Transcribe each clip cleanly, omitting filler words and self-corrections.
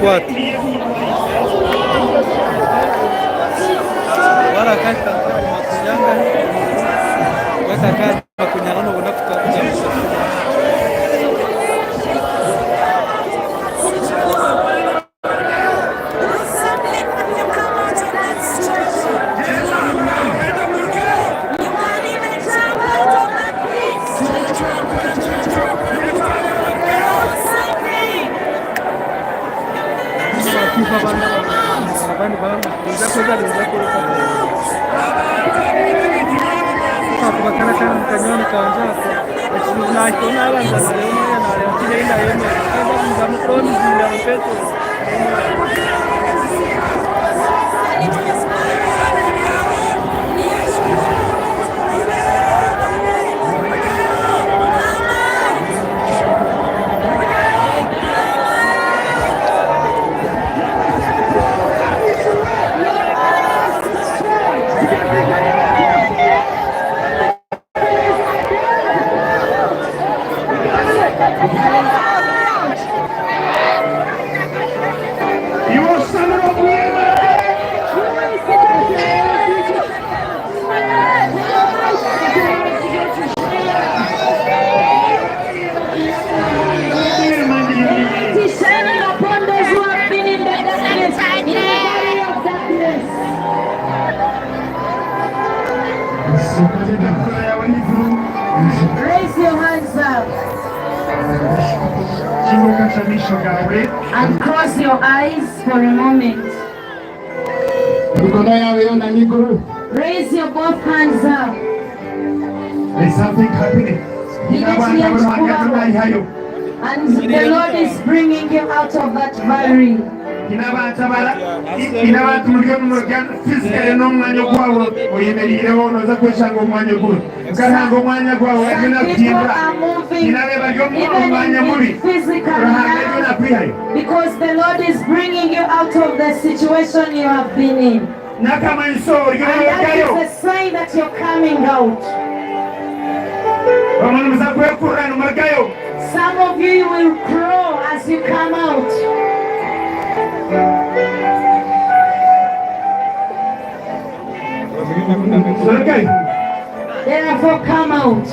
Suport. Wala kaka makunyanga. Weka kaka makunyanga no unafuta kujamu. Raise your hands up and close your eyes for a moment. Raise your both hands up. There's something happening. And the Lord is bringing you out of that valley. Because the Lord is bringing you out of the situation you have been in. And that is a sign that you're coming out. Some of you will crawl as you come out. Therefore, come out.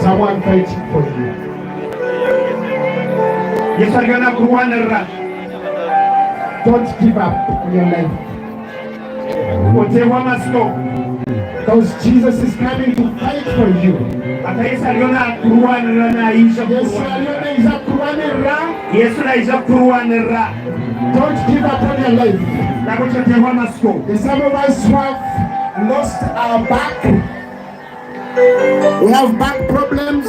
Someone fighting for you. Don't give up on your life. Whatever must go. Because Jesus is coming to fight for you. Don't give up on your life. Some of us have lost our back. We have back problems.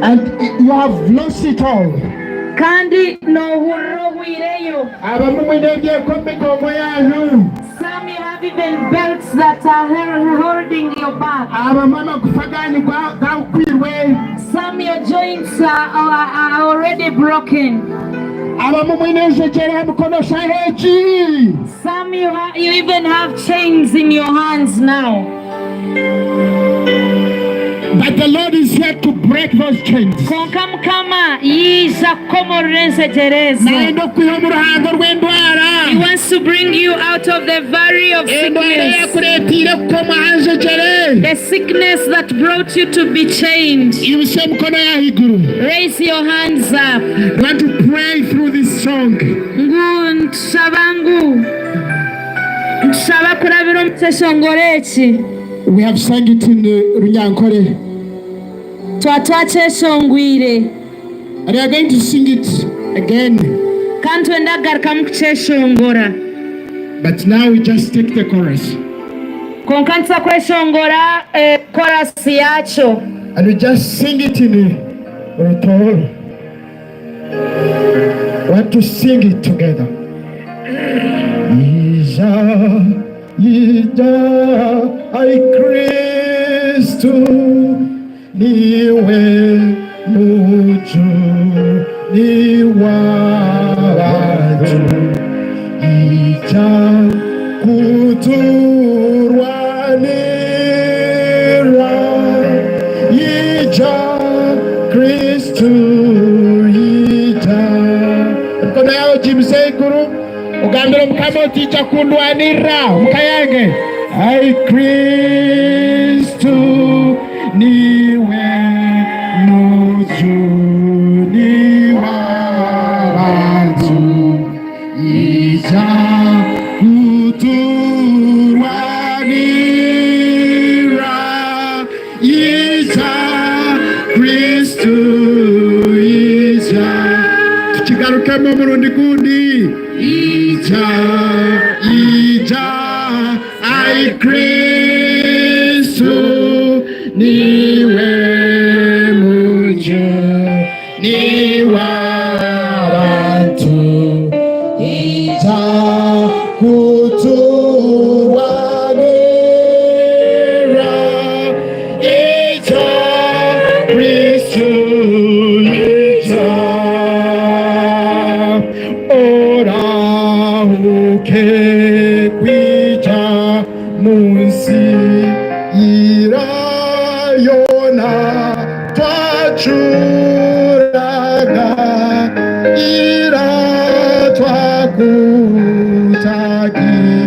And you have lost it all. Some you have even belts that are holding your back. Some your joints are already broken. Some you even have chains in your hands now. But the Lord is here to break those chains. He wants to bring you out of the valley of sickness. The sickness that brought you to be chained. Raise your hands up. I want to pray through this song. We have sung it in Ankole. And we are going to sing it again. But now we just take the chorus. And we just sing it in Rotoro. We want to sing it together. Ai Kristu niwe muju ni watu ija kuturwanira ija Kristu kama utija kundwanira mukayange ai Kristu niwe muzuni w'abantu ija kuturwanira ija Kristu ija tukigarukamo murundi gundi ija ai Kristu niwe mujo ni w'abantu ija kuturwanira ija Kristu ija orahuke kwija munsi irayona twacuraga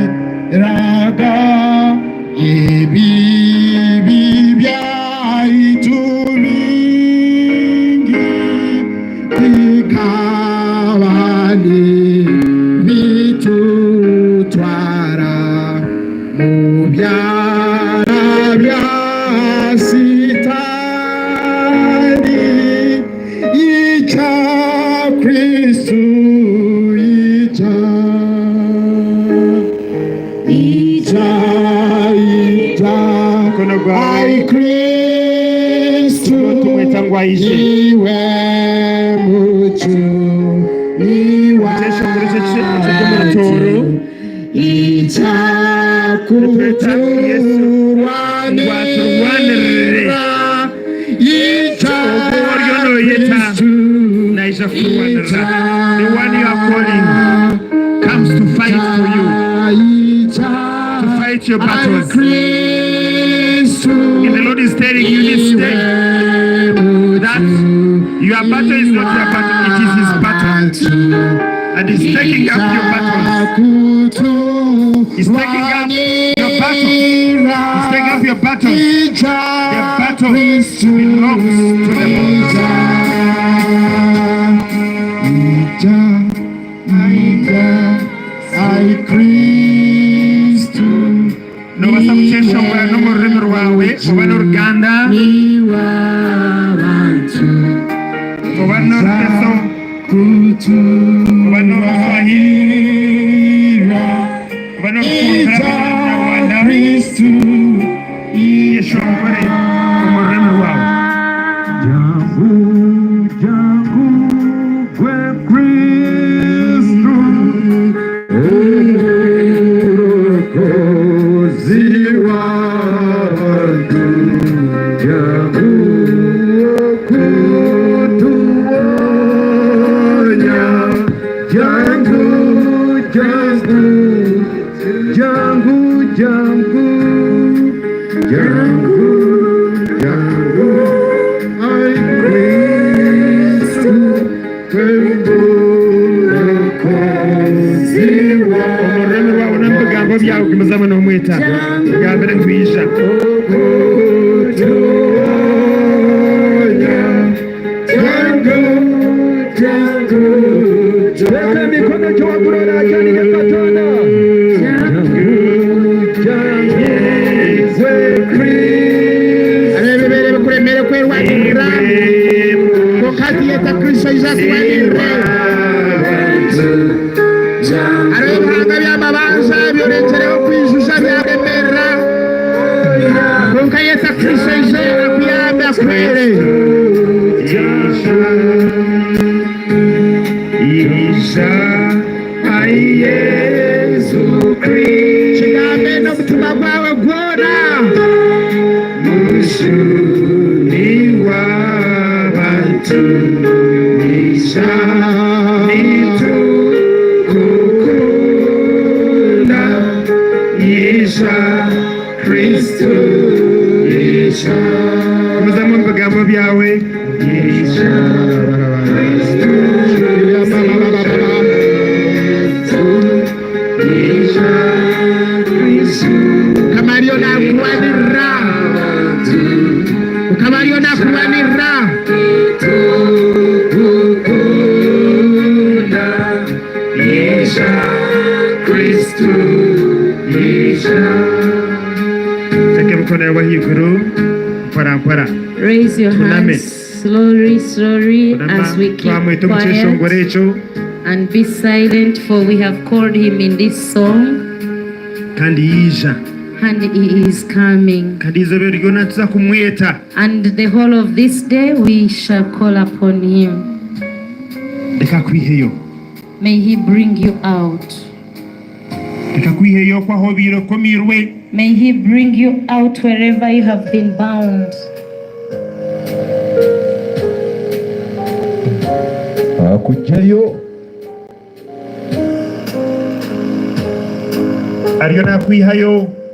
iratwakutagiraga ibibi byayitumingi bikabani bitutwara mu byara bya sitani ija Kristu ija ai Kristu iwe mucu niwa ija kuturwanira ija Kristu The one you are calling comes to fight for you, to fight your battles. And the Lord is telling you this day that your battle is not your battle, it is His battle. And He's taking up your battles. He's taking up your battle. He's taking up your battles. Your battle belongs to the Lord. ai Kristu no basamuchesha mwana no murimi rwawe mubana Uganda mubana Ruteso mubana Swahili mubana Rwanda Kristu Yeshua mbere murimi rwawe jangu kwe Kristu byawe kimazama no mweta ngabere kwisha Weka mikono juu kurona jani yakatana Amember kuremera kwerwa ndira kokati yeta Kristo izakwandira Arabanga byababanza byoretereho kwijusha byabemera konka yeta Kristo izakwiyamba kwere Isha ai Yesu Kristo Chigambe no mutima gwawe gwona Mushuni w'abantu Isha nitu kukunda Isha Kristo Isha Muzamo mbigambo byawe Isha Kristo Kamariona kuanira. Kamariona kuanira. Isha Kristu Isha. Take mkono wa higuru. Para. Raise your hands slowly as we keep quiet and be silent, for we have called him in this song. And he is coming. And the whole of this day we shall call upon him. May he bring you out. May he bring you out wherever you have been bound.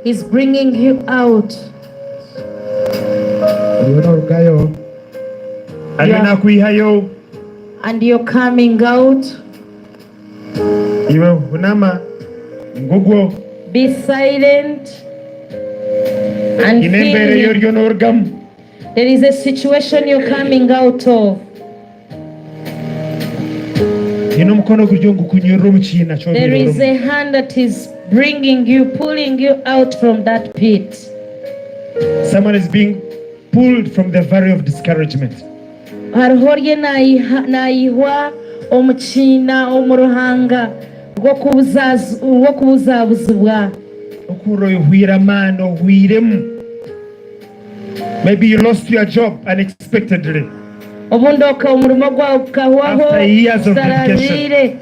He's bringing you out. And you're coming out. Be silent and feel. There is a situation you're coming out of. There is a hand that is bringing you, pulling you out from that pit. Someone is being pulled from the valley of discouragement. Maybe you lost your job unexpectedly. After years of dedication.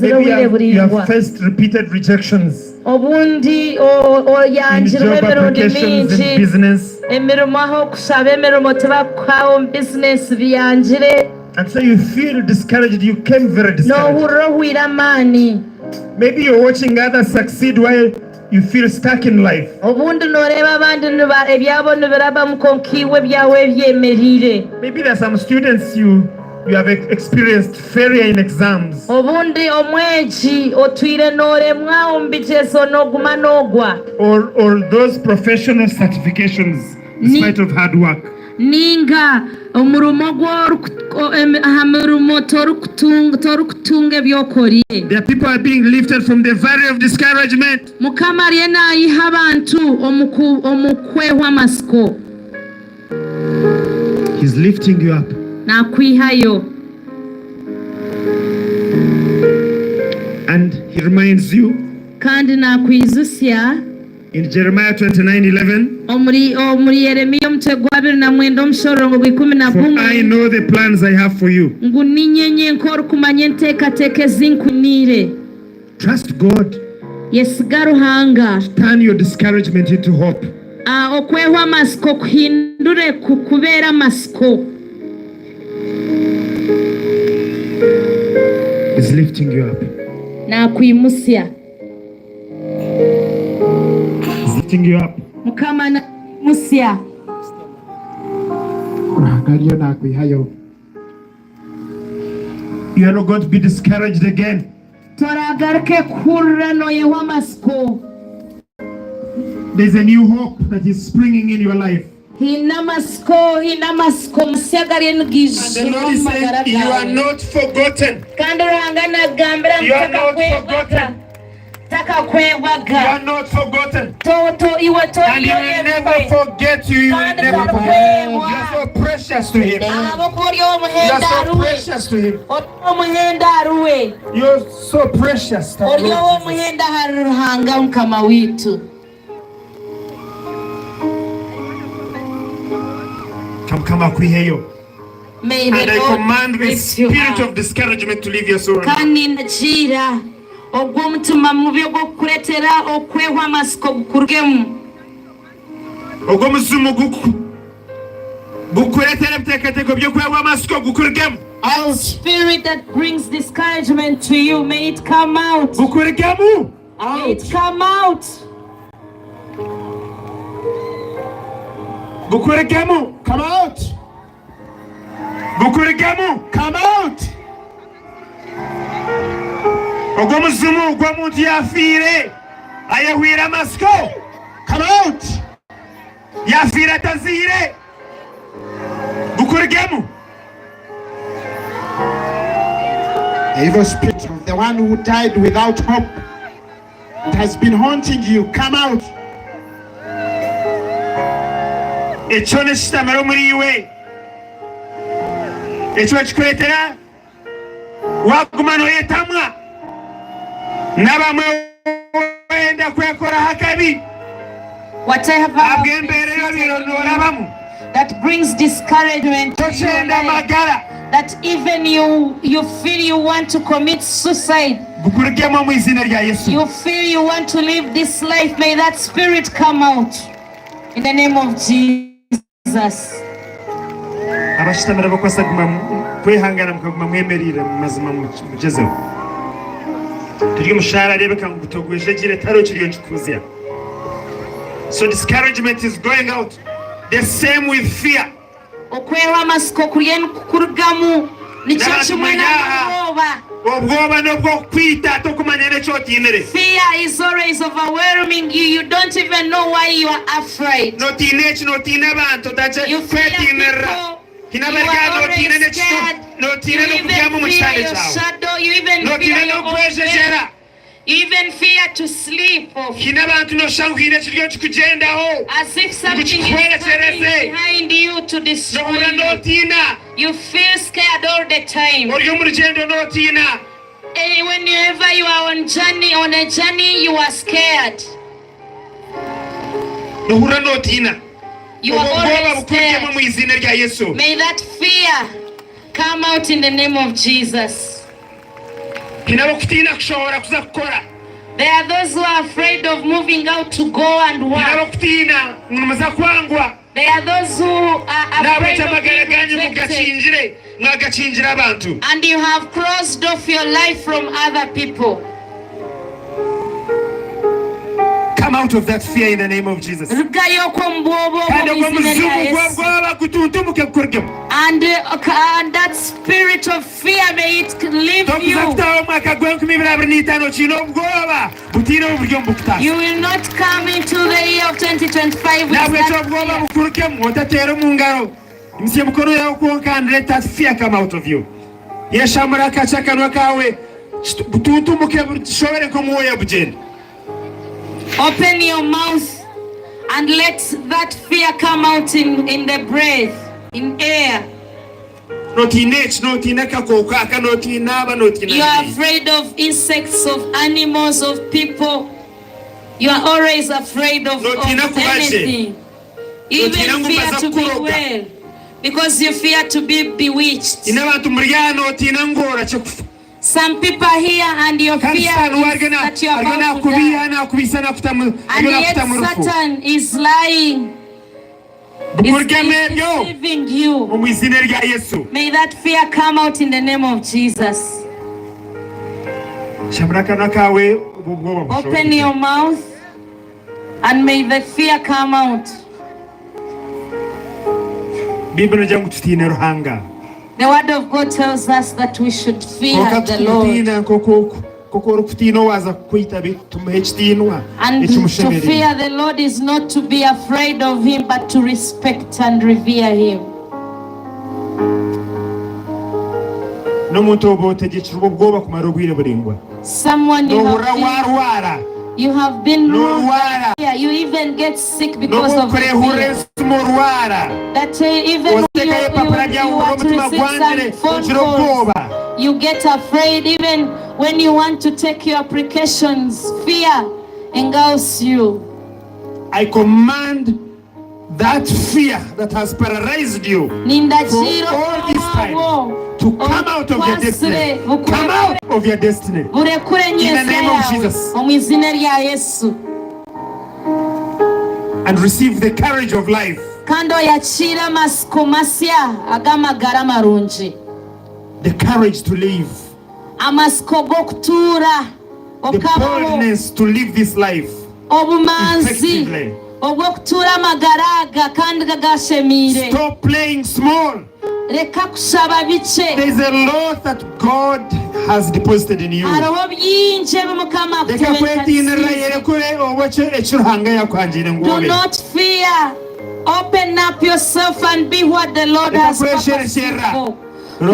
Maybe you have faced repeated rejections in job applications, in business. And so you feel discouraged, you came very discouraged. Maybe you're watching others succeed while you feel stuck in life. Maybe there are some students you have experienced failure in exams. Or those professional certifications in spite of hard work. There are people are being lifted from the valley of discouragement. He's lifting you up. And he reminds you in Jeremiah 29:11, for I know the plans I have for you. Trust God. Turn your discouragement into hope. He's lifting you up. He's lifting you up. You are not going to be discouraged again. There's a new hope that is springing in your life. And the Lord is saying, you are not forgotten. You are not forgotten. You are not forgotten. And He will never forget you. He will never forget you. You are so precious to Him. You are so precious to Him. You are so precious to Him. Come up here. And I command the spirit of discouragement to leave your soul. Our spirit that brings discouragement to you, may it come out. May it come out. Come out. Come out. Ogwo muzimu gwa muntu yafiire ayahwira amasiko. Come out. Yafiire ataziire. Gukurigemu. The evil spirit of the one who died without hope. It has been haunting you. Come out. Ekyo nekitamara omuri iwe. Ekyo kikuleetera waguma noyetamwa n'abamwe wenda kwekora akabi. Whatever Agembereyo bironorabamu. that brings discouragement to your Tokyenda life, magara. that even you feel you want to commit suicide, Gukurigemu mu izina rya Yesu. you feel you want to live this life, may that spirit come out in the name of Jesus. Abashitamira bakwasa guma kwehangana mukaguma mwemerire mu mazima mugezeho. Turi mushara rebeka ngutogweje gire taro kiriyo kikuzya. So discouragement is going out. The same with fear. Okwewa amasiko kurugamu nicyo kimwe n'ubwoba. Obwoba nobwo kwita tokumanya n'ekyo otinere. Fear is always overwhelming you. You don't even know why you are afraid. Notina eki notina abantu tache You fear kwetinera. people. You Hinabarga are notina already n'ekyo. scared. Notina You n'okugyamu even mu fear kishale your kyawe. shadow. You even Notina fear your own n'okwejejera. death. You even fear to sleep. Hina abantu noshanguhira ekiryo kikugendaho. As if something is coming behind you to destroy Nohura you. notina. You feel scared all the time. Oli omu rugendo notina. And whenever you are on a journey, you are scared. Nohura notina. You are Obwoba always bukurigemu mu scared. izina rya Yesu. May that fear come out in the name of Jesus. Hina bokutina kushobora kuza kukora. There are those who are afraid of moving out to go and Hina work. bokutina muza kwangwa. There are those who are Nawe afraid of cyamagara being ganyu rejected. mugakinjire mwagakinjira abantu. And you have closed off your life from other people. Come out of that fear in the name of Jesus. Rugayo kwa mbwobo Kandi mu ogwo izina rya muzimu Yesu. gwaba gutuntumuke kukurigemu. And that spirit of fear, may it leave Tokuza you. kutaho mwaka gw'2025 kino obwoba butine oburyo mbukutaha. You will not come into the year of 2025 with Nabwe ekyo that obwoba fear. bukurukemu otateera mu ngaro. Imisye mukono yawe kwonka and let that fear come out of you. Yeshamura akaca akanwa kawe butuntumuke bushobore nk'omwoyo bugenda. Open your mouth and let that fear come out in the breath, in air. Notina eki notina akakooko aka notina aba notina. You are afraid of insects, of animals, of people. You are always afraid of anything. You even fear to be well because you fear to be bewitched. Ina abantu murya notina ngora kyekufa. Some people are here and your fear is that you are about to die. And yet Satan is lying. He's deceiving you. May that fear come out in the name of Jesus. Open your mouth and may the fear come out. The word of God tells us that we should fear the Lord. And to fear the Lord is not to be afraid of Him, but to respect and revere Him. Someone you have been fear. You even get sick because of the fear. That even you want to receive some phone calls, you get afraid. Even when you want to take your precautions, fear engulfs you. I command that fear that has paralyzed you for all this time to come out of your destiny. Come out of your destiny. In the name of Jesus. And receive the courage of life. The courage to live. The boldness to live this life effectively. Stop playing small. There is a lot that God has deposited in you. Do not fear. Open up yourself and be what the Lord has purposed you for. The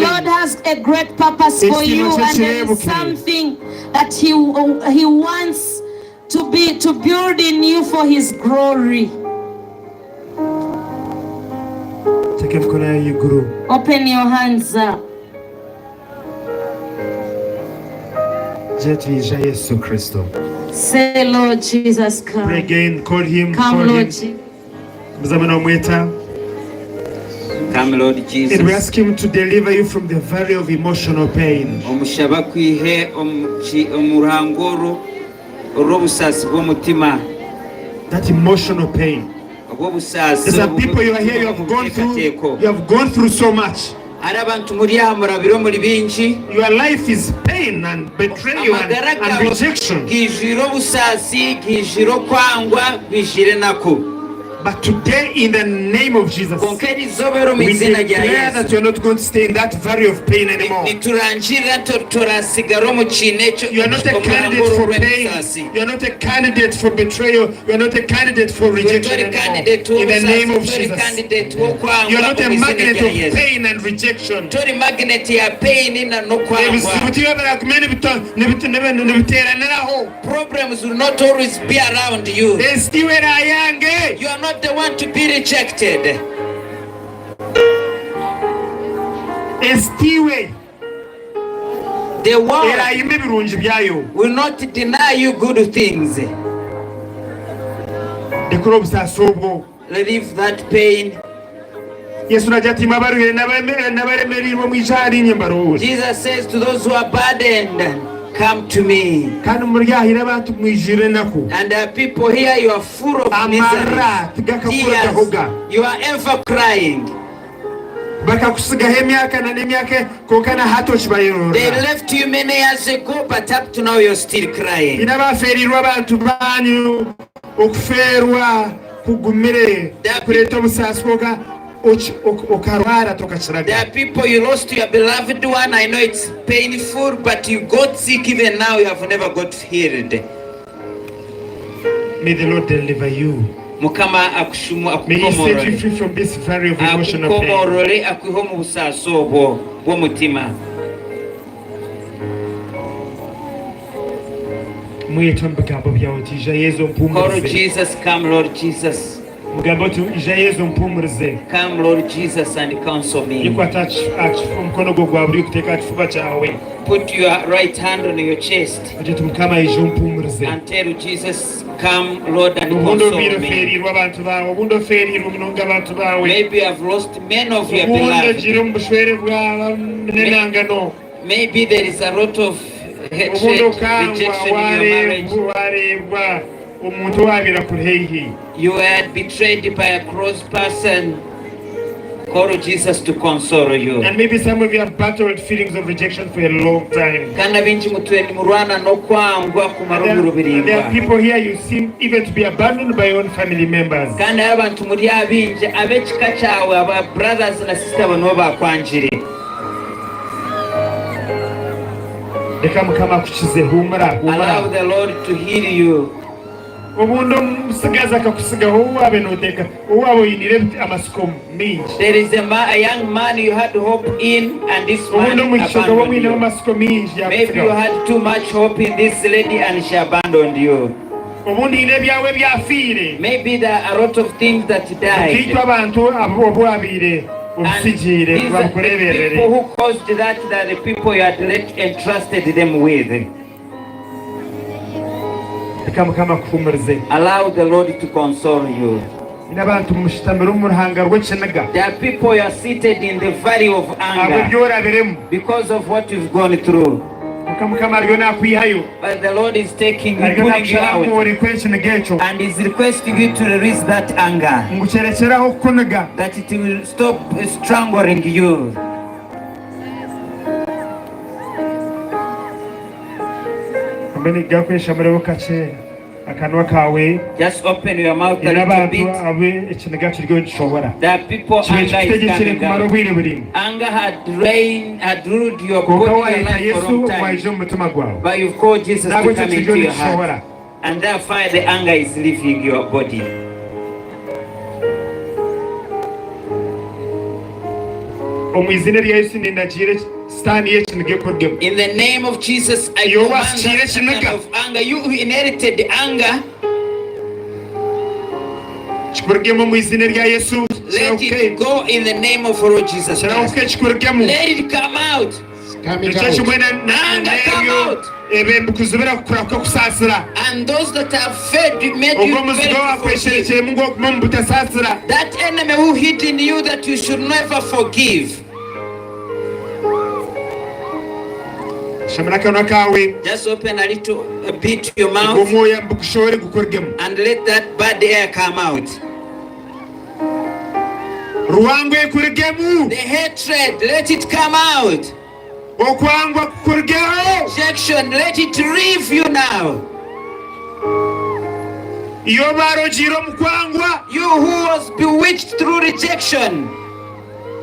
Lord has a great purpose for you, and there is something that He wants to build in you for His glory. Open your hands up. Say, Lord Jesus, come. Pray again, call Him. Come, Lord Jesus. Come, Lord Jesus. And we ask Him to deliver you from the valley of emotional pain. That emotional pain. There's some people you are here, you have gone through so much. Your life is pain and betrayal and rejection. But today, in the name of Jesus, we declare that you're not going to stay in that valley of pain anymore. You are not a candidate for pain. You are not a candidate for betrayal. You are not a candidate for rejection anymore. In the name of Jesus, you are not a magnet of pain and rejection. Problems will not always be around you. You are not the one to be rejected. The world will not deny you good things. Relieve that pain. Jesus says to those who are burdened, come to me. And there are people here, you are full of misery, tears, you are ever crying. They left you many years ago, but up to now you're still crying. There are people, you lost your beloved one. I know it's painful, but you got sick even now. You have never got healed. May the Lord deliver you. May He set you free from this valley of emotional pain. Call Jesus, come Lord Jesus. Come Lord Jesus and counsel me. Put your right hand on your chest and tell Jesus, come Lord and counsel me. Maybe I've lost many of your beloved. Maybe there is a lot of hatred, rejection in your marriage. You had betrayed by a close person. Call Jesus to console you. And maybe some of you have battled feelings of rejection for a long time. There are people here, you seem even to be abandoned by your own family members. Allow the Lord to heal you. There is a young man you had hope in, and this man abandoned you. Maybe you had too much hope in this lady and she abandoned you. Maybe there are a lot of things that died. And these are the people who caused that are the people you had entrusted them with. Allow the Lord to console you. There are people you are seated in the valley of anger because of what you've gone through. But the Lord is taking you, pulling you out, and is requesting you to release that anger, that it will stop strangling you. akanwa kawe just open your mouth a little bit. There are people anger is coming down. Anger had ruled your body and life for a long time. But you've called Jesus to come into your heart. And therefore the anger is leaving your body. In the name of Jesus, I command that kind of anger. You who inherited the anger, let it go in the name of Lord Jesus Christ. Let it come out. Anger come out. And those that have fed made you that enemy who hid in you that you should never forgive. Just open a bit your mouth and let that bad air come out. The hatred, let it come out. Rejection, let it leave you now. You who was bewitched through rejection,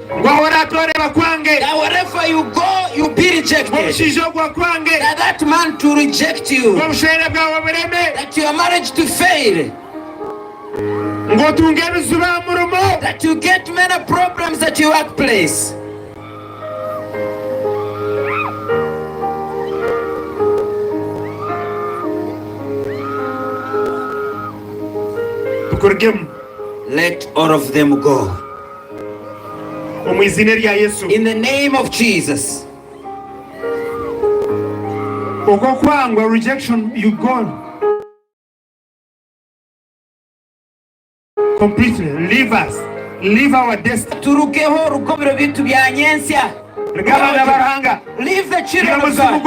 that wherever you go, you be rejected. That man to reject you, that your marriage to fail, that you get many problems at your workplace. Let all of them go. In the name of Jesus. Rejection, you go completely. Leave us. Leave our destiny. Leave the children of God.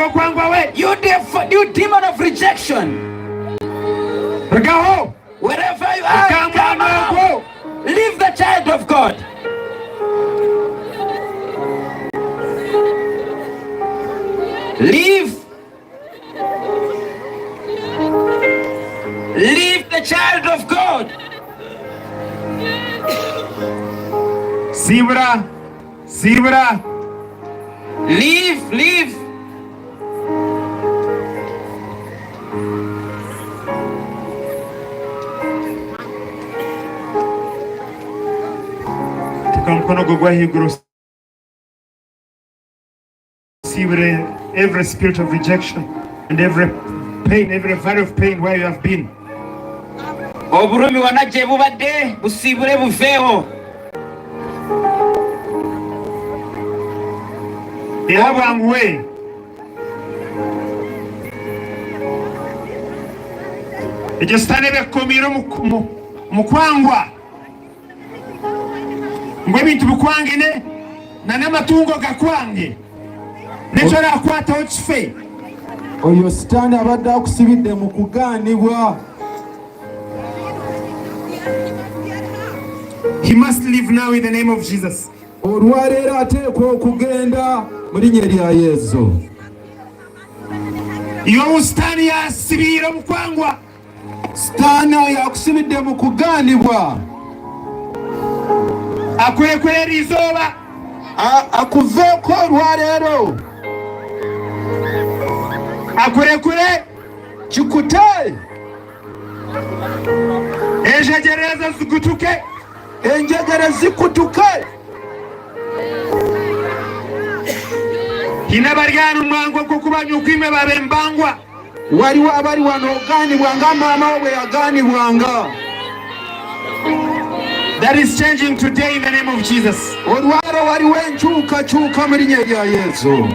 You demon of rejection. Wherever you are, come out. Leave the child of God. Leave the child of God. Zebra. Leave. Every spirit of rejection and every pain, every valley of pain where you have been. Oburumi wanaje bubadde busibule buveewo. Yabangwe. Ejostane bekomiro mukwangwa. Ngwe bintu bukwangene na n'amatungo gakwange. Nechora akwata ochife. Oyo sitani abadde akusibidde mu kugaanibwa. He must live now in the name of Jesus. Olwaleero ateekwa okugenda mu linnya lya Yesu. Yo sitani yasibira mukwangwa. Sitani oyo akusibidde mu kugaanibwa. Akwekwera izooba. Akuveeko olwaleero. Akurekure kikute. Enjegereza zikutuke. Enjegere zikutuke. Hina baryanu mwango kukubanyukwime babembangwa. Waliwo abali wano ogaanibwa nga maama we yagaanibwanga. That is changing today in the name of Jesus. Olwaleero waliwo enkyukakyuka mu linnya lya Yesu.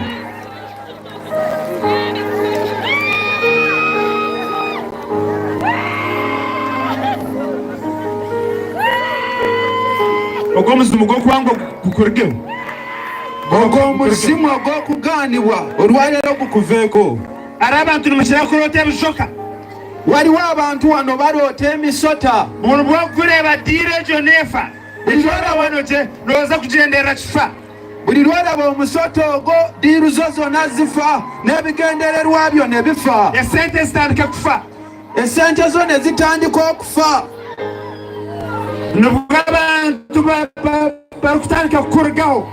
Omuzimu gw'okuwangwa gukuregeho. Omuzimu ogw'okugaanibwa olwaleero gukuveeko. Ari abantu nimushyira kuroota ebishoka. Waliwo abantu wano baloota emisota. Umuntu bw'okureba diire gyo neefa. Ekibara wano gye nooza kugenderera kifa. Buli lwolaba omusota ogwo diiru zo zonna zifa n'ebigendererwa byo ne bifa. Esente zitandika kufa. esente zo ne zitandika okufa. nibwo abantu barikutandika kukurugaho.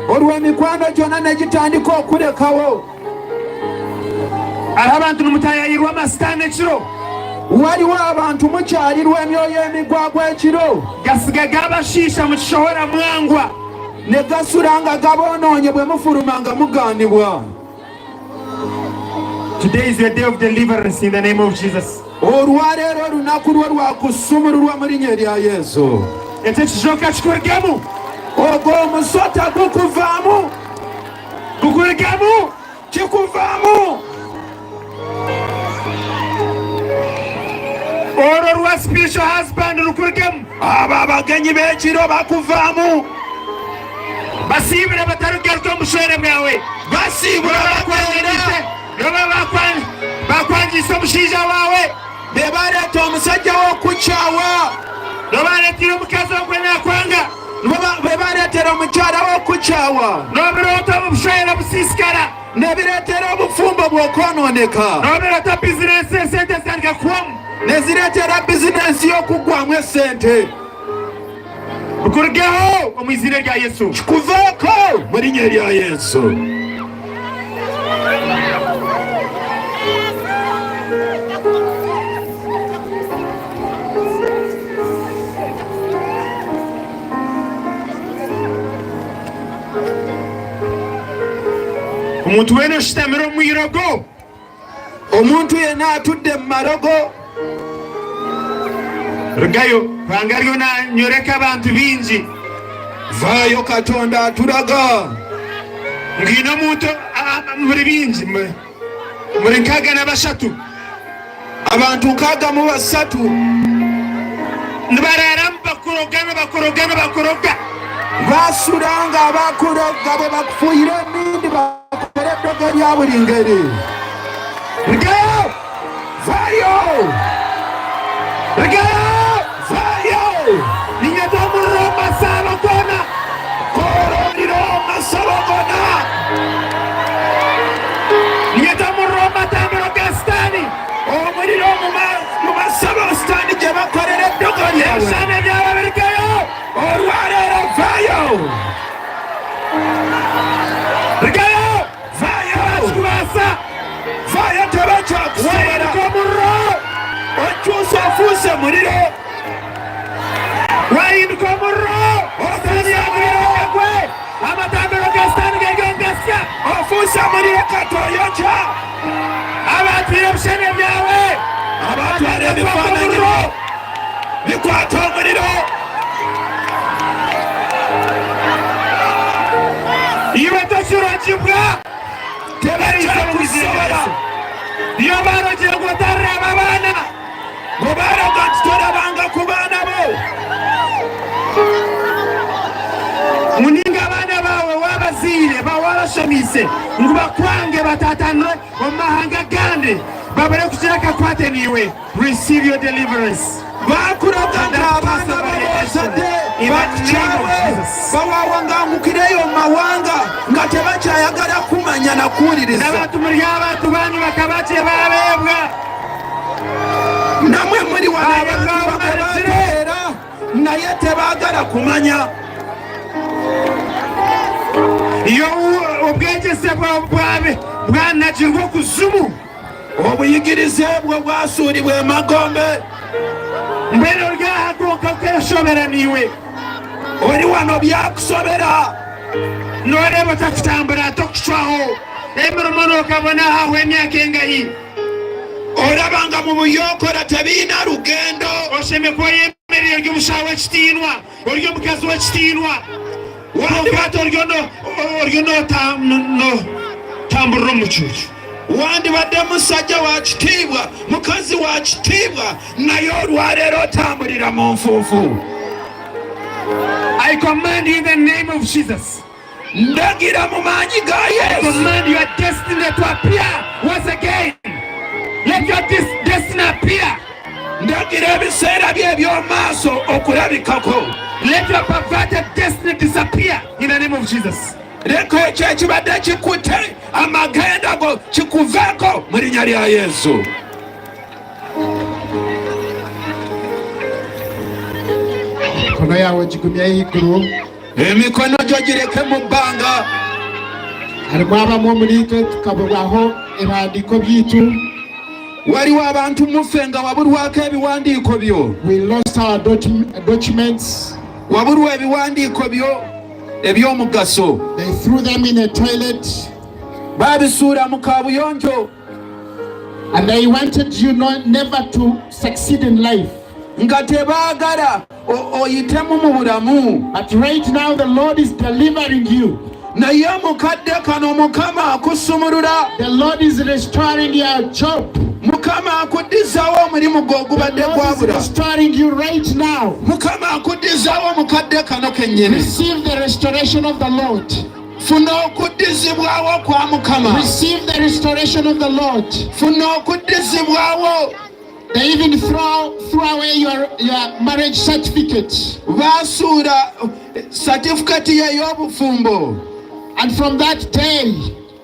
Olw'emikwano gyonna ne gitandika okulekawo. hariho abantu nimutayayirwa amasitaani ekiro. Waliwo abantu mukyalirwa emyoyo emigwagwa ekiro. gasiga gabashiisha mu kishohora mwangwa. ne gasula nga gabonoonye bwe mufuluma nga mugaanibwa. Today is your day of deliverance in the name of Jesus. Olwaleero olunaku lwo lwa kusumululwa mu linnya erya Yesu. Ekyo ekizoka kikurugemu. Ogwo omusota gukuvaamu. Gukurugemu. Kikuvaamu. Olwo lwa spiritual husband lukurugemu. Abo abagenyi b'ekiro bakuvaamu. Basiibula batarugaruka omushwere bwawe. Basiibula bakwangire. Bakwanjisa omushaija waawe. Be baleeta omusajja w'okukyawa. Nobaleetera omukazi ogwe nakwanga. Be baleetera omukyala w'okukyawa. Nobireeta obushwere busiisikara. Ne bireetera obufumbo bw'okwonooneka. Nobireeta bizinensi esente zitandika kuwamu. Ne zireetera bizinensi y'okuggwamu esente. Bukurugeho omu izina rya Yesu. Kikuveeko mu linnya erya Yesu. Omuntu weena oshitamire omu irogo. Omuntu yenna atudde mu marogo. Rugayo kubanga ariyo nanyoreka abantu bingi. Vaayo Katonda atulaga. Ngino omuntu muri bingi muri 63. Abantu 63 nibararamu bakoroga. basula nga abakuroga bwe bakufuuyira ennindi bakole eddogo lya buli ngeri. Rugayo! Vaayo! Rugayo! Vaayo! Linnya ly'omuliro masabagona. Omuliro masabagona. Linnya ly'omuliro matambiro ga sitaani. Omuliro mu masabo sitaani gye bakolera eddogo lyabwe. Ebisana by'ababirikayo. Olwaleero vaayo! Rugayo! Vaayo! Bakikubaasa. Vaayo tebakyakusobera. Wayimuka omuliro. Okyusa ofuuse muliro. Wayimuka omuliro. Sitaani y'omuliro gwe. Amatambiro ga sitaani gegengasya. Ofuuse muliro katoyokya. Abatwire ebishene byawe. Abatwala ebifaananyi bikwata omuliro. Iwe tokiragibwa. Tebakyakusobera. Iyo barogera ngo otaraba abaana. Bwe balaga nti tolabanga ku baana bo. Muninga abaana bawe wabaziire bawabashomise ngu bakwange batatanwe omu mahanga gandi babure kugira kakwate niwe. Receive your deliverance. Bakuroga nti abaana babozadde bakyawe bawawa ng'angukireyo mu mawanga nga tebakyayagala kumanya na kuwuliriza. N'abantu muri abantu banyu bakabakye babeebwa. Namwe muri wano abantu bakabateera naye tebaagala kumanya. Iyo obwegese bwawe bwanagirwa okuzumu. Obuyigirize bwe bwasuulibwa emagombe. Mbere olyahaguruka okeshobera niwe. Oli wano byakusobera. Noreeba otakutambura tokucwaho. Emirimo n'okabona aho emyaka engahi. Olaba nga mu buyokora tebiina lugendo. Osheme kuba yemerire ori omushaho w'ekitiinwa. Ori omukazi w'ekitiinwa. Wandibadde oryo notamburira omu cuucu. Wandibadde musajja wa kitiibwa, mukazi wa kitiibwa, naye olwaleero otambulira mu nfuufu. I command you in the name of Jesus. Ndagira mu maanyi ga Yesu. I command your destiny to appear once again. Let your destiny appear. Ndagira ebiseera bye eby'omaaso okulabikako. Let your perverted destiny disappear in the name of Jesus. Leka ekyo ekibadde kikutte amagenda go kikuveeko mu linnya lya Yesu. emikono yawe gigumye iguru emikono gyo gireke mu bbanga harimo abamu muri twe tukaburaho ebiwandiiko by'itu waliwo abantu muffe nga wabulwako ebiwandiiko byo we lost our documents wabulwa ebiwandiiko byo eby'omugaso they threw them in a toilet baabisuula mu kaabuyonjo and they wanted you never to succeed in life nga tebaagala oyitemu mu bulamu but right now the Lord is delivering you naye mukadde kano mukama akusumulula the Lord is restoring your job mukama akuddizaawo omulimu gw'ogubadde gwabula restoring you right now mukama akuddizaawo omukadde kano kennyini receive the restoration of the Lord funa okuddizibwawo kwa mukama receive the restoration of the Lord funa okuddizibwawo they even throw away your marriage certificate baasuula satifukati ye y'obufumbo and from that day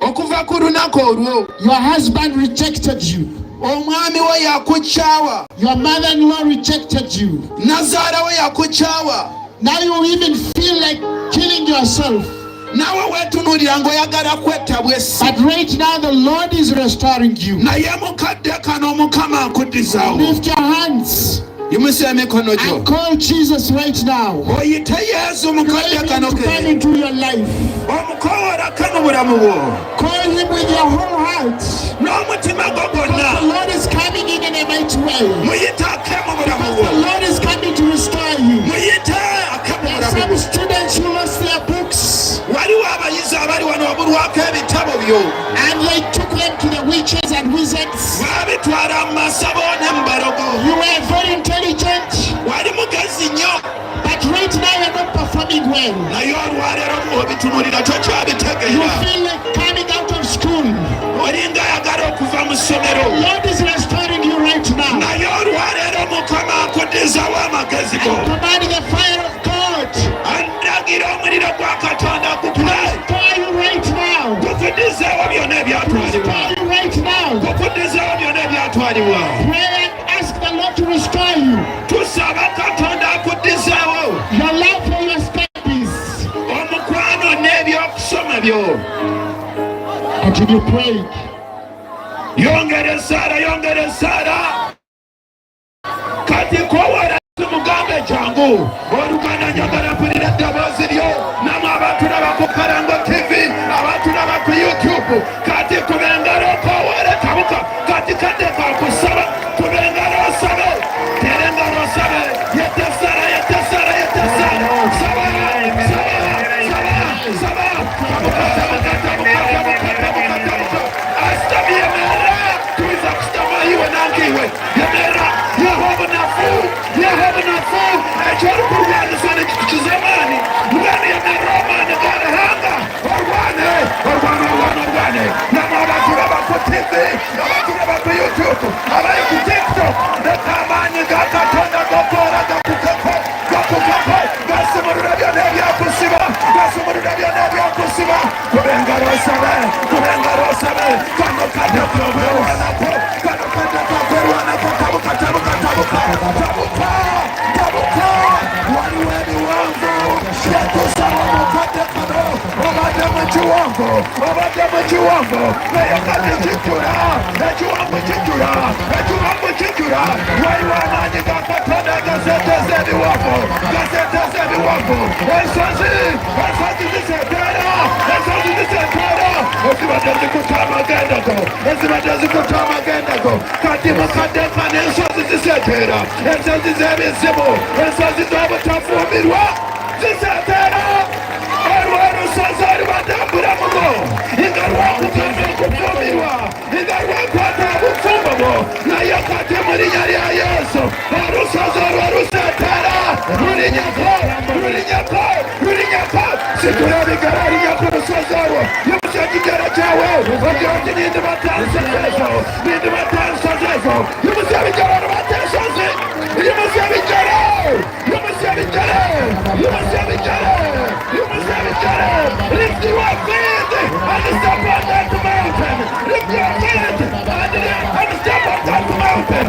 okuva ku lunaku olwo your husband rejected you omwami we yakukyawa your mother-in-law rejected you nazaala we yakukyawa now you even feel like killing yourself nawe weetunuulira ng'oyagala kwetta bwesi but right now the Lord is restoring you naye mukadde kano omukama akuddizaawo lift your hands yimusa emikono gyo and call Jesus right now oyite yesu mukadde kano come ke into your life omukoworake mu bulamu bwo call him with your whole heart n'omutima gwo the gwonna Lord is coming in a mighty way muyite ake mu bulamu the bwo Lord is coming to restore you muyite ake mu bulamu some bwo students who lost their books waliwo abayizi abali wano obulwako ebitabo byo and they took them to the witches and wizards baabitwala mu masabo ne mu balogo you were very intelligent wali mugezi nnyo but right now you're not performing well naye olwaleero obitunuulira you tokyabitegeera feel like coming out of school olinga ayagala okuva mu ssomero Lord is restoring you right now naye olwaleero mukama akuddizaawo amagezi go commanding the fire of God andagira omuliro gwa katonda gukule restore you right now gukuddizaawo byonna ebyatwalibwa restore you right now gukuddizaawo byonna ebyatwalibwa pray and ask the Lord to restore you tusaba katonda akuddizaawo your love for your studies omukwano n'ebyokusoma byo continue praying yongera esaala kati kowera mugambe jangu oluganda njagala mpulira eddoboozi lyo namwe abantu laba ku Kalango TV abantu laba ku YouTube kati kuba engalo kowere tabuka kati kadde kakusaba kuba engalo osabe tera engalo osabe yetesala ekyorukuluwanisa mugani yameromani galahanga orwane namwe abantu laba ku TV abantu laba ku YouTube abali ku TikTok nekamanyi gakatonda gokora gakukako gasumulula byonna ebyakusiba kuba engalo osabe kano kadde kokwerwanako tabuka waliwo ebiwanvu byatusaba omukadde kano obadde mu kiwango naye kati kijjula ekiwanvu kijjula waliwo amaanyi ga katonda agaseeteeza ebiwanvu ensozi ziseeteera ezibadde zikuta amagenda go kati mukadde kano ensozi ziseeteera ensozi z'ebizibu ensozi z'obutafumbirwa ziseeteera olw'olusozi olubadde mbulamu bwo nga lwakugenda okufumbirwa nga lwakwata obufumbo bwo naye kati mu linnya lya Yesu olusozi olwo luseeteera lulinyako situla ebigala linyako olusozi olwo yimusa ekigero kyawe ogira oti nindibatansozezo yimusa ebigalo olubata ensozi yimusa ebigalo lift your feet and step on that mountain lift your feet and step on that mountain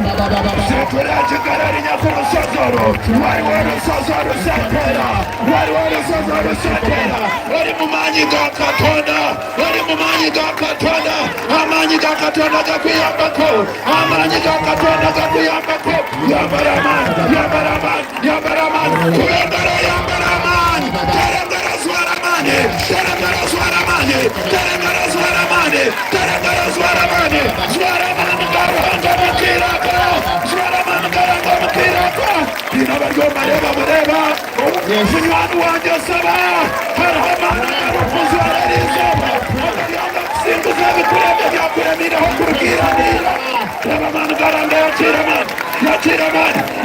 turakigararinya ku rusozoro wariwo rusozoro rusatera wariwo rusozoro rusatera wari mu manyi ga Katonda wari mu manyi ga Katonda amanyi ga Katonda gakwiyambako amanyi ga Katonda gakwiyambako yambaraman kubengara yambaraman terengara swaramane terengara swaramane terengara swaramane terengara swaramane swaramane garanga mukirako swaramane garanga mukirako dina baryo mareba yesunyanu wanje saba harhamana kuzwararizoba akayanga kusimbuza bikurebe byakuremira ho kurukiranira rabamane garanga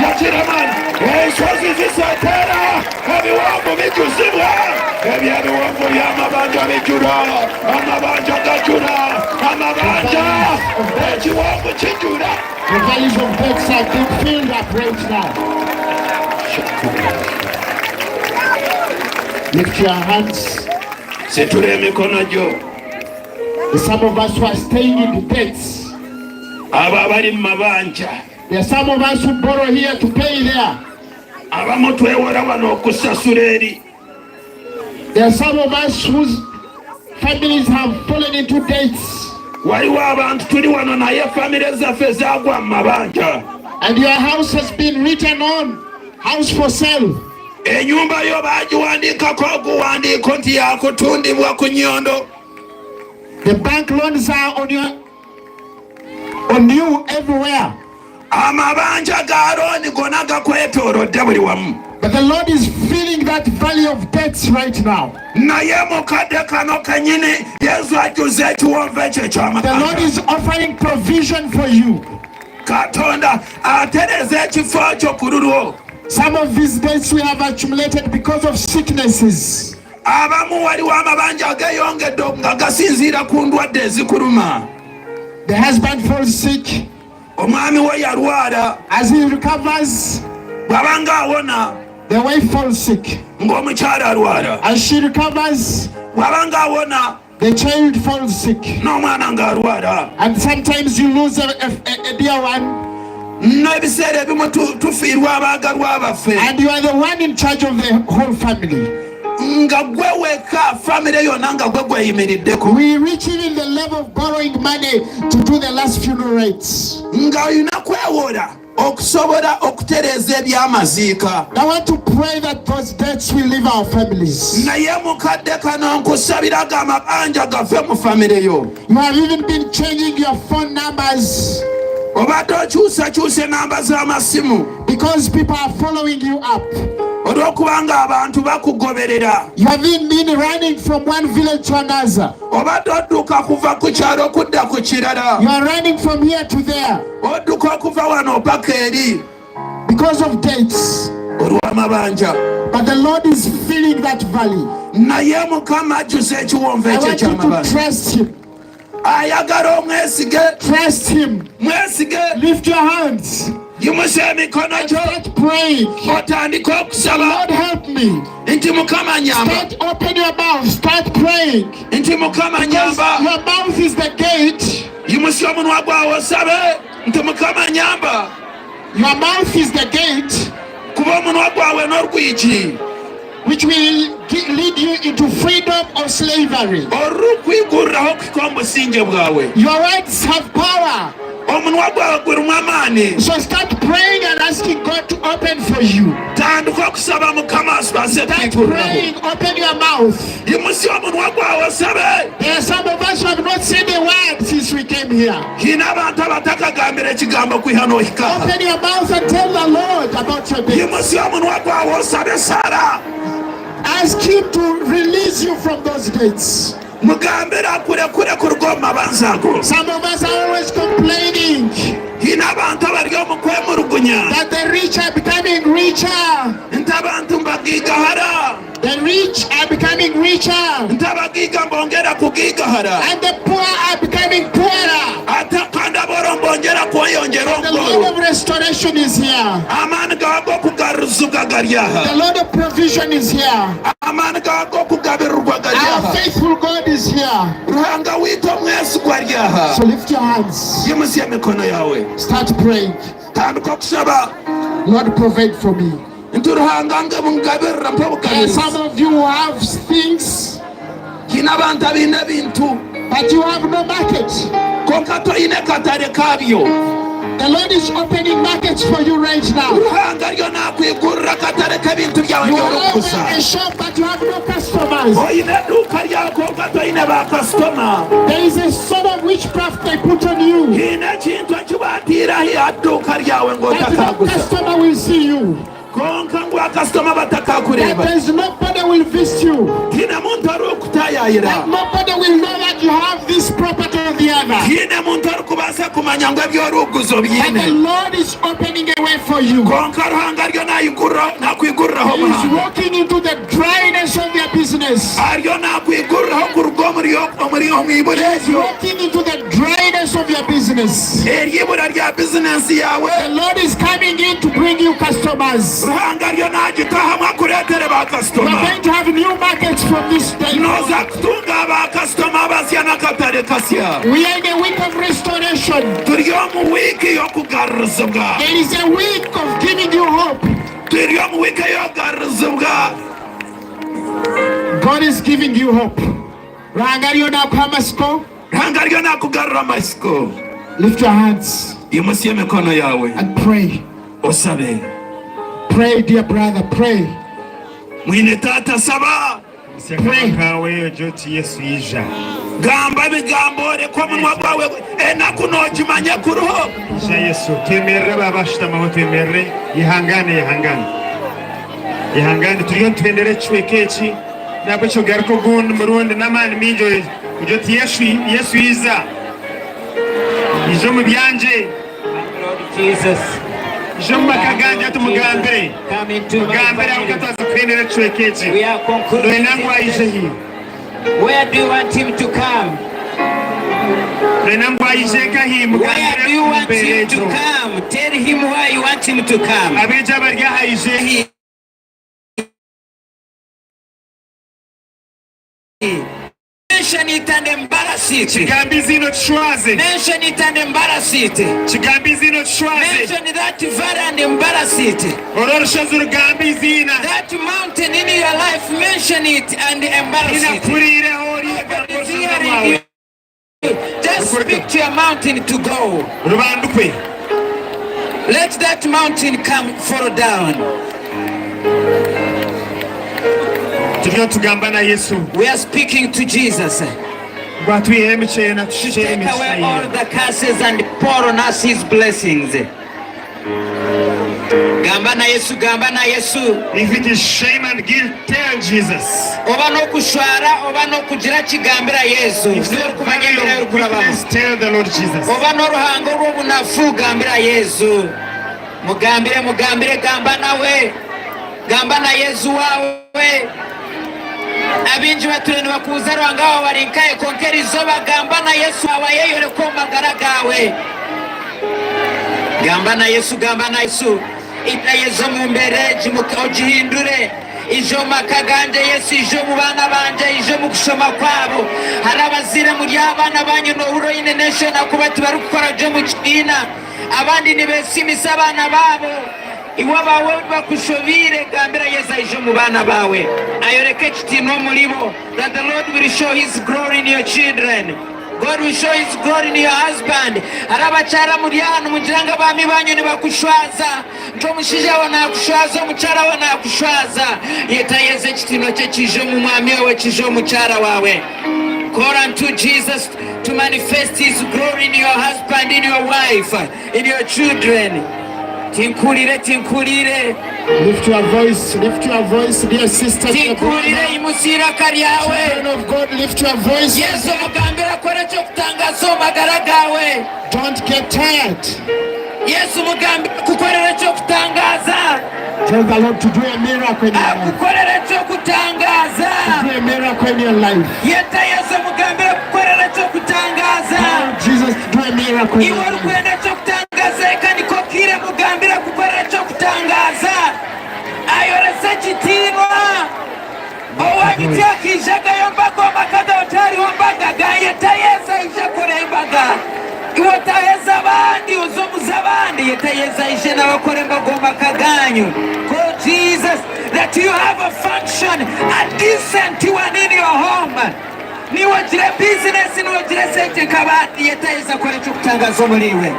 yachiraman eshozi zisatera ebiwambo bijuzibwa ebyebiwambo byamabanja bijura amabanja gajura amabanja ekiwambo kijura. The valleys of death are being filled up right now. Lift your hands. Siture emikono gyo. Some of us who are staying in the debts. Aba bali mu mabanja. There are some of us who borrow here to pay there. Abamu twewora wano okusasula eri. There are some of us whose families have fallen into debts. Waliwo abantu tuli wano naye famire zaffe zaagwa mu mabanja. And your house has been written on. House for sale. Enyumba yo bagiwandiikako oguwandiiko nti yakutundibwa ku nyondo. The bank loans are on you everywhere. Amabanja ga looni gonna gakwetoolodde buli wamu. But the Lord is filling that valley of debts right now. Naye mukadde kano kenyini Yesu ajjuza ekiwonvu ekyo eky'amabanja. The Lord is offering provision for you. Katonda atereza ekifo kyo ku lulwo. Some of these debts we have accumulated because of sicknesses. Abamu waliwo amabanja ageyongedde nga gasinziira ku ndwadde ezikuluma. The husband falls sick. Omwami we yalwala. As he recovers, bw'abanga awona. The wife falls sick. Ng'omukyala alwala. As she recovers, bw'abanga awona. The child falls sick. N'omwana ng'alwala. And sometimes you lose a dear one. N'ebiseera ebimu tufiirwa abaagalwa baffe. And you are the one in charge of the whole family. Nga gwe weka family yonna nga gwe gweyimiriddeko. We reach even the level of borrowing money to do the last funeral rites. Nga olina kwewola okusobola okutereeza ebyamaziika. I want to pray that those debts will leave our families. Naye mukadde kano nkusabiraga amabanja gave mu family yo. You have even been changing your phone numbers. Obadde okyusakyusa enamba z'amasimu. Because people are following you up. Olw'okubanga abantu bakugoberera. You have been running from one village to another. Obadde odduka kuva ku kyalo okudda ku kirala. You are running from here to there. Odduka okuva wano paka eri. Because of debts. Olw'amabanja. But the Lord is filling that valley. Naye Mukama ajjuza ekiwonvu ekyo eky'amabanja. I want you to trust Him. Ayagala omwesige. Trust Him. Mwesige. Lift your hands. Yimusa emikono gyo. Start praying. Otandike okusaba. Lord help me. Nti Mukama nyamba. Start, open your mouth. Start praying. Nti Mukama nyamba. Your mouth is the gate. Yimusa omunwa gwawe osabe. Nti Mukama nyamba. Your mouth is the gate. Kuba omunwa gwawe n'olwigi. Which will lead you into freedom or slavery. Orukwigurraho okuhika omusinge bwawe. Your words have power. Omunwa gwawe gulimu amaani. So start praying and asking God to open for you. Tandika okusaba Mukama asibase kwigurraho. Start praying, open your mouth. Yimusa omunwa gwawe osabe. There are some of us who have not said a word since we came here. Hina abantu abatakagambira ekigambo kwiha n'ohika. Open your mouth and tell the Lord about your debts. Yimusa omunwa gwawe osabe Sara. Ask Him to release you from those debts. Mugambira kurekure ku rugoma banzago. Some of us are always complaining hina abantu abali omu kwemulugunya. That the rich are becoming richer. Nti abantu mbagigahara. The rich are becoming richer. Nti abagiga mbongera kugigahara. And the poor are becoming poorer. Ate kandi aborombo The Lord of restoration is here. The Lord of provision is here. Our faithful God is here. So lift your hands. Start praying. Lord, provide for me. There are some of you who have things, but you have no market. The Lord is opening markets for you right now. You have a shop, but you have no customers. There is a sort of witchcraft they put on you, but no customer will see you. That there is nobody will visit you. That nobody will know that you have this property or the other. And the Lord is opening a way for you. He is walking into the dryness of your business. He is walking into the dryness of your business. The Lord is coming in to bring you customers. We are going to have new markets from this day. We are in a week of restoration. There is a week of giving you hope. God is giving you hope. Lift your hands and pray. Pray, dear brother, pray. Pray. Jesus. We are concluding. Where do you want him to come? Where do you want him to come? Tell him where you want him to come. Mention it and embarrass it. Mention it and embarrass it. Mention that valley and embarrass it. That mountain in your life, mention it and embarrass it. Just speak to your mountain to go. Let that mountain come fall down. We are speaking to Jesus. Take away all the curses and pour on us his blessings. Gambana Yesu, Gambana Yesu. If it is shame and guilt, tell Jesus. Oba no kushwara, oba no kugira kigambira Yesu. Please tell the Lord Jesus. Oba no ruhango rw'obunafu gambira Yesu. Mugambire, mugambire, gambana we. Gambana Yesu wawe. Abinji batureni bakuza rwangaho barinkaye konkera izoba gambana Yesu abayeyore ko magara gawe. Gambana Yesu, gambana Yesu. Ita Yesu mumbere jihindure. Ijo makaganje Yesu, ijo mu bana banje, ijo mu kushoma kwabo. Hari abazire muri abana banyu no uro ine nation akubati bari gukora jo mu kina. Abandi nibesimisa abana babo. Iwaba wewe bakushobire gambira Yesu ijo mu bana bawe. Ayoreke kitino mulibo that the Lord will show his glory in your children. God will show his glory in your husband. Arabachara muri hano mujiranga bami banyu ni bakushwaza. Nto mushije wana kushwaza, muchara wana kushwaza. Yeta Yesu kitino cye kijo mu mwami wawe, kijo muchara wawe. Call unto Jesus to manifest his glory in your husband, in your wife, in your children. Tinkulire, tinkulire. Lift your voice, dear sisters. Tinkulire imusira karyawe. Children of God, lift your voice. Yesu mugambira kore cyo kutangaza magara gawe. Don't get tired. Yesu mugambira kukorera cyo kutangaza. Tell the Lord to do a miracle in your life. Kukorera cyo kutangaza. To do a miracle in your life. Yeta Yesu mugambira kukorera cyo kutangaza. Tell Jesus to do a miracle. iwe rukwenda cyo kutangaza niko kire mugambira gukora cyo kutangaza ayorese kitirwa owanyityakishaga yombaga omakada otali wombaga gayetayeza ije kurembaga iwotaheza abandi uzomuza abandi yetayeza ije n'abakorembaga omakaganyu. God Jesus, that you have a function, a decent one in your home. Niwagire business, niwagire sente kabandi yetayeza kore cyo kutangaza omuriwe.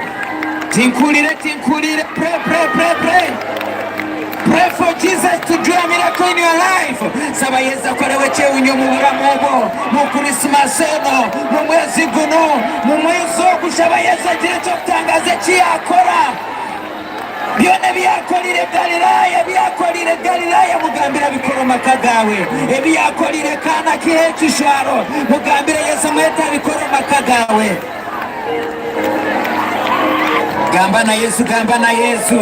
Tinkulire, pray. Pray for Jesus to do a miracle in your life. Sabayeza korewe cheunyo mu buramubo, mu Christmas eno, mu mwezi guno, mu mwezi okushabayeza gira cyo kutangaza cyakora. Byone byakolire Galilaya mugambira bikoroma kagawe. Ebyakolire kana kihe kishwaro mugambira Yesu mweta bikoroma kagawe. Gamba na Yesu.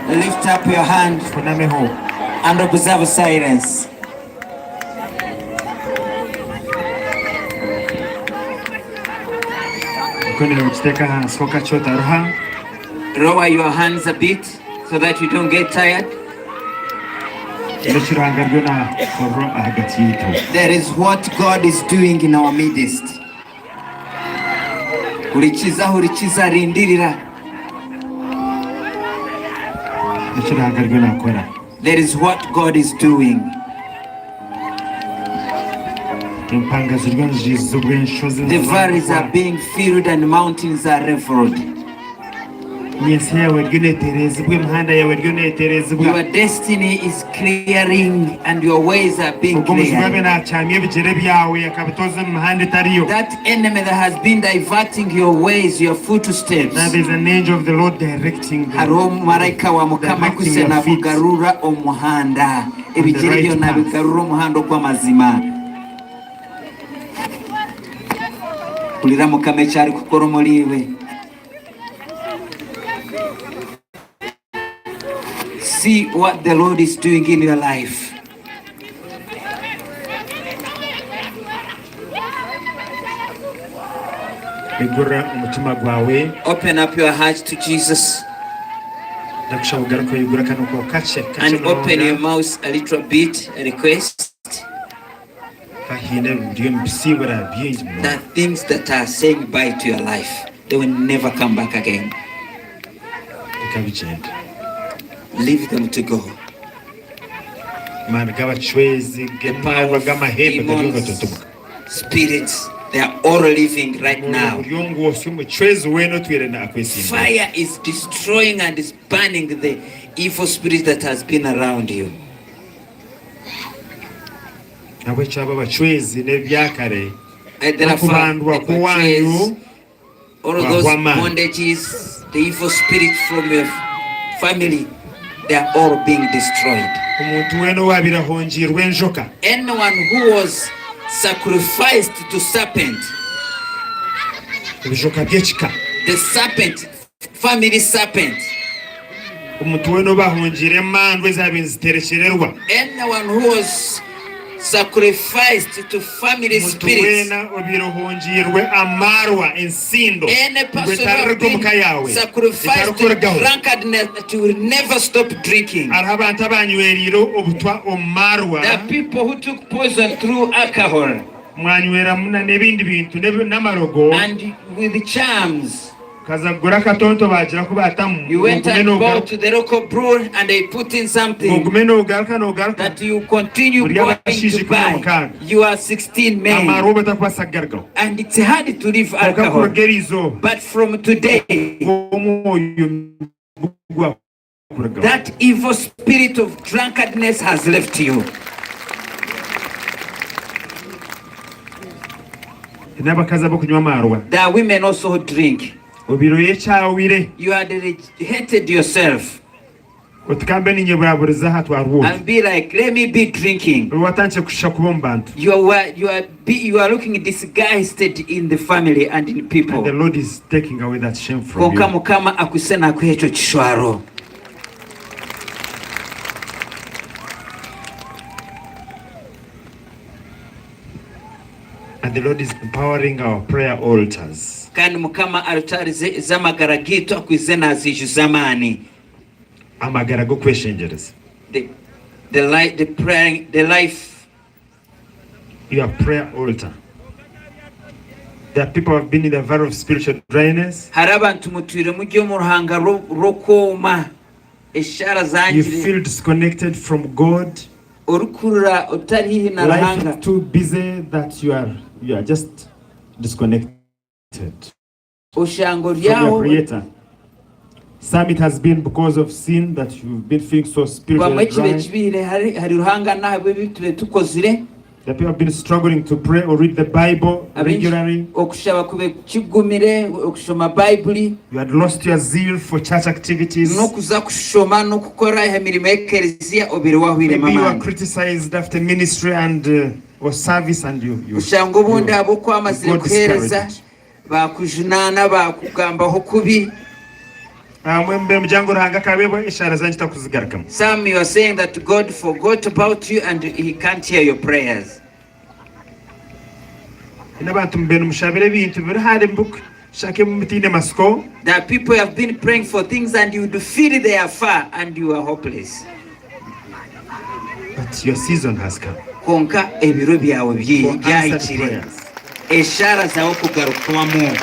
Lift up your hand and observe silence. Lower your hands a bit so that you don't get tired. That is what God is doing in our midst. Hurikiza rindirira. That is what God is doing. The valleys are being filled and mountains are leveled. Your destiny is clearing and your ways are being cleared. That enemy that has been diverting your ways, your footsteps. Now there's an angel of the Lord directing you. See what the Lord is doing in your life. Open up your heart to Jesus and open your mouth a little bit. A request that things that are saying bye to your life, they will never come back again. Leave them to go. The power of demons, spirits, they are all living right now. Fire is destroying and is burning the evil spirit that has been around you. All of those bondages, the evil spirit from your family, they are all being destroyed. Anyone who was sacrificed to serpent, the serpent, family serpent, anyone who was sacrificed to family spirits, any person who has been sacrificed to drunkenness that will never stop drinking. There are people who took poison through alcohol and with charms. You went and bought to the local brewer and they put in something that you continue going to buy. You are 16 men and it's hard to leave alcohol. But from today, that evil spirit of drunkenness has left you. There are women also who drink. You had hated yourself and be like, let me be drinking. You are looking disguised in the family and in people. And the Lord is taking away that shame from you. And the Lord is empowering our prayer altars. Kandi mukama altari z'amagara gitu akwize naziju zamani. Amagara go kweshengereza. The life. Your prayer altar. There are people who have been in the valley of spiritual dryness. You feel disconnected from God. Life is too busy that you are just disconnected from your Creator. Some it has been because of sin that you've been feeling so spiritually dry. The people have been struggling to pray or read the Bible regularly. You had lost your zeal for church activities. Maybe you are criticized after ministry and or service and you got discouraged. Some you are saying that God forgot about you and He can't hear your prayers. There are people have been praying for things and you feel they are far and you are hopeless. But your season has come. Konka ebiro byawe byahitire. Eshara zawo kugarukwamu.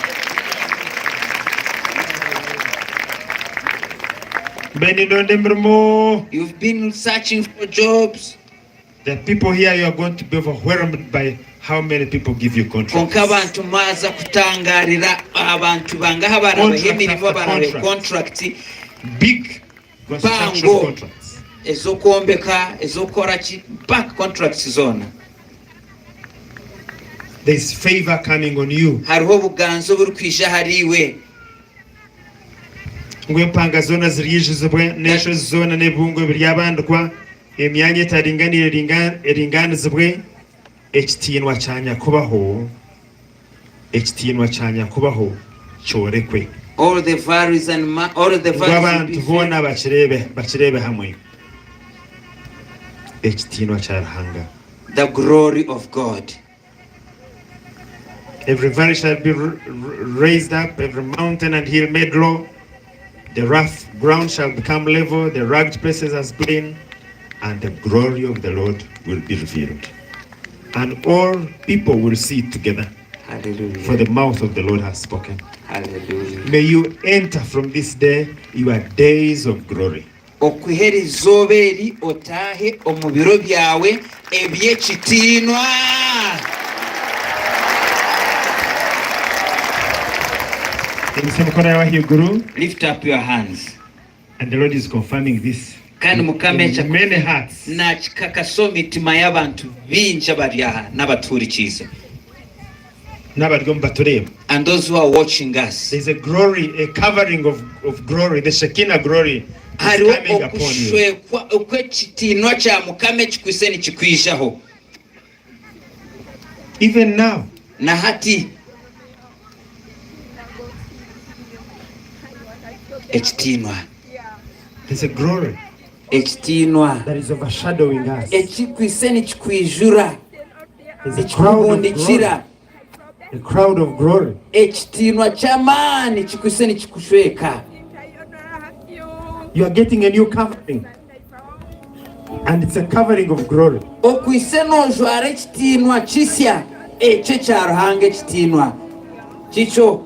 You've been searching for jobs. The people here, you are going to be overwhelmed by how many people give you contracts. Contracts big construction contracts. There's favor coming on you. Ngwempanga zona ziriyijizibwe nesho zona nebungo byabandukwa emyanya etaringanire eringanizibwe ekitinwa cyanya kubaho cyorekwe. All the valleys and all the valleys abantu bona bakirebe hamwe ekitinwa cyarahanga. The glory of God. Every valley shall be raised up, every mountain and hill made low. The rough ground shall become level, the rugged places as plain, and the glory of the Lord will be revealed. And all people will see it together. Hallelujah. For the mouth of the Lord has spoken. Hallelujah. May you enter from this day your days of glory. Okuheri zoberi otahe omubiro byawe ebyekitinwa. Lift up your hands. And the Lord is confirming this. Kandi mukamecha many hearts. Na chikakaso mitima y'abantu binja baryaha n'abaturikiza. And those who are watching us. There's a glory, a covering of glory, the Shekinah glory is coming upon you. Okwekitinwa kya mukame kikwise kikwishaho. Even now. Na hati ekitinwa. There's a glory ekitinwa that is overshadowing us. Ekikwise nikikwijura. There's a crowd of glory. Ekitinwa ky'amaani kikwise nikikushweka. You are getting a new covering. And it's a covering of glory. Okwise nojwara ekitinwa kisya ekyo kyaruhanga ekitinwa kikyo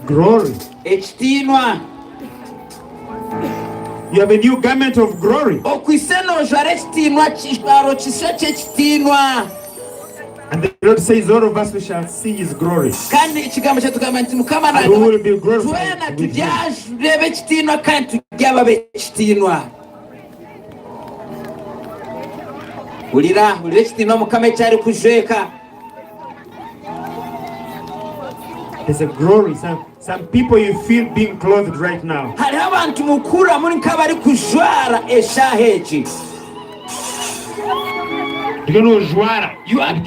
glory. Ekitinwa. You have a new garment of glory. Okwise nojwara ekitinwa kishwaro kisya ky'ekitinwa. And the Lord says all of us we shall see His glory. Kandi ikigambo kyatugamba nti mukama we will be glorified. Twena tujyarebe ekitinwa kandi tujyaba ekitinwa. Ulira ekitinwa mukama ekyali kujweka. There's a glory. Some people you feel being clothed right now. Hariho abantu mukura muri nk'abari kujwara eshaha eki. You are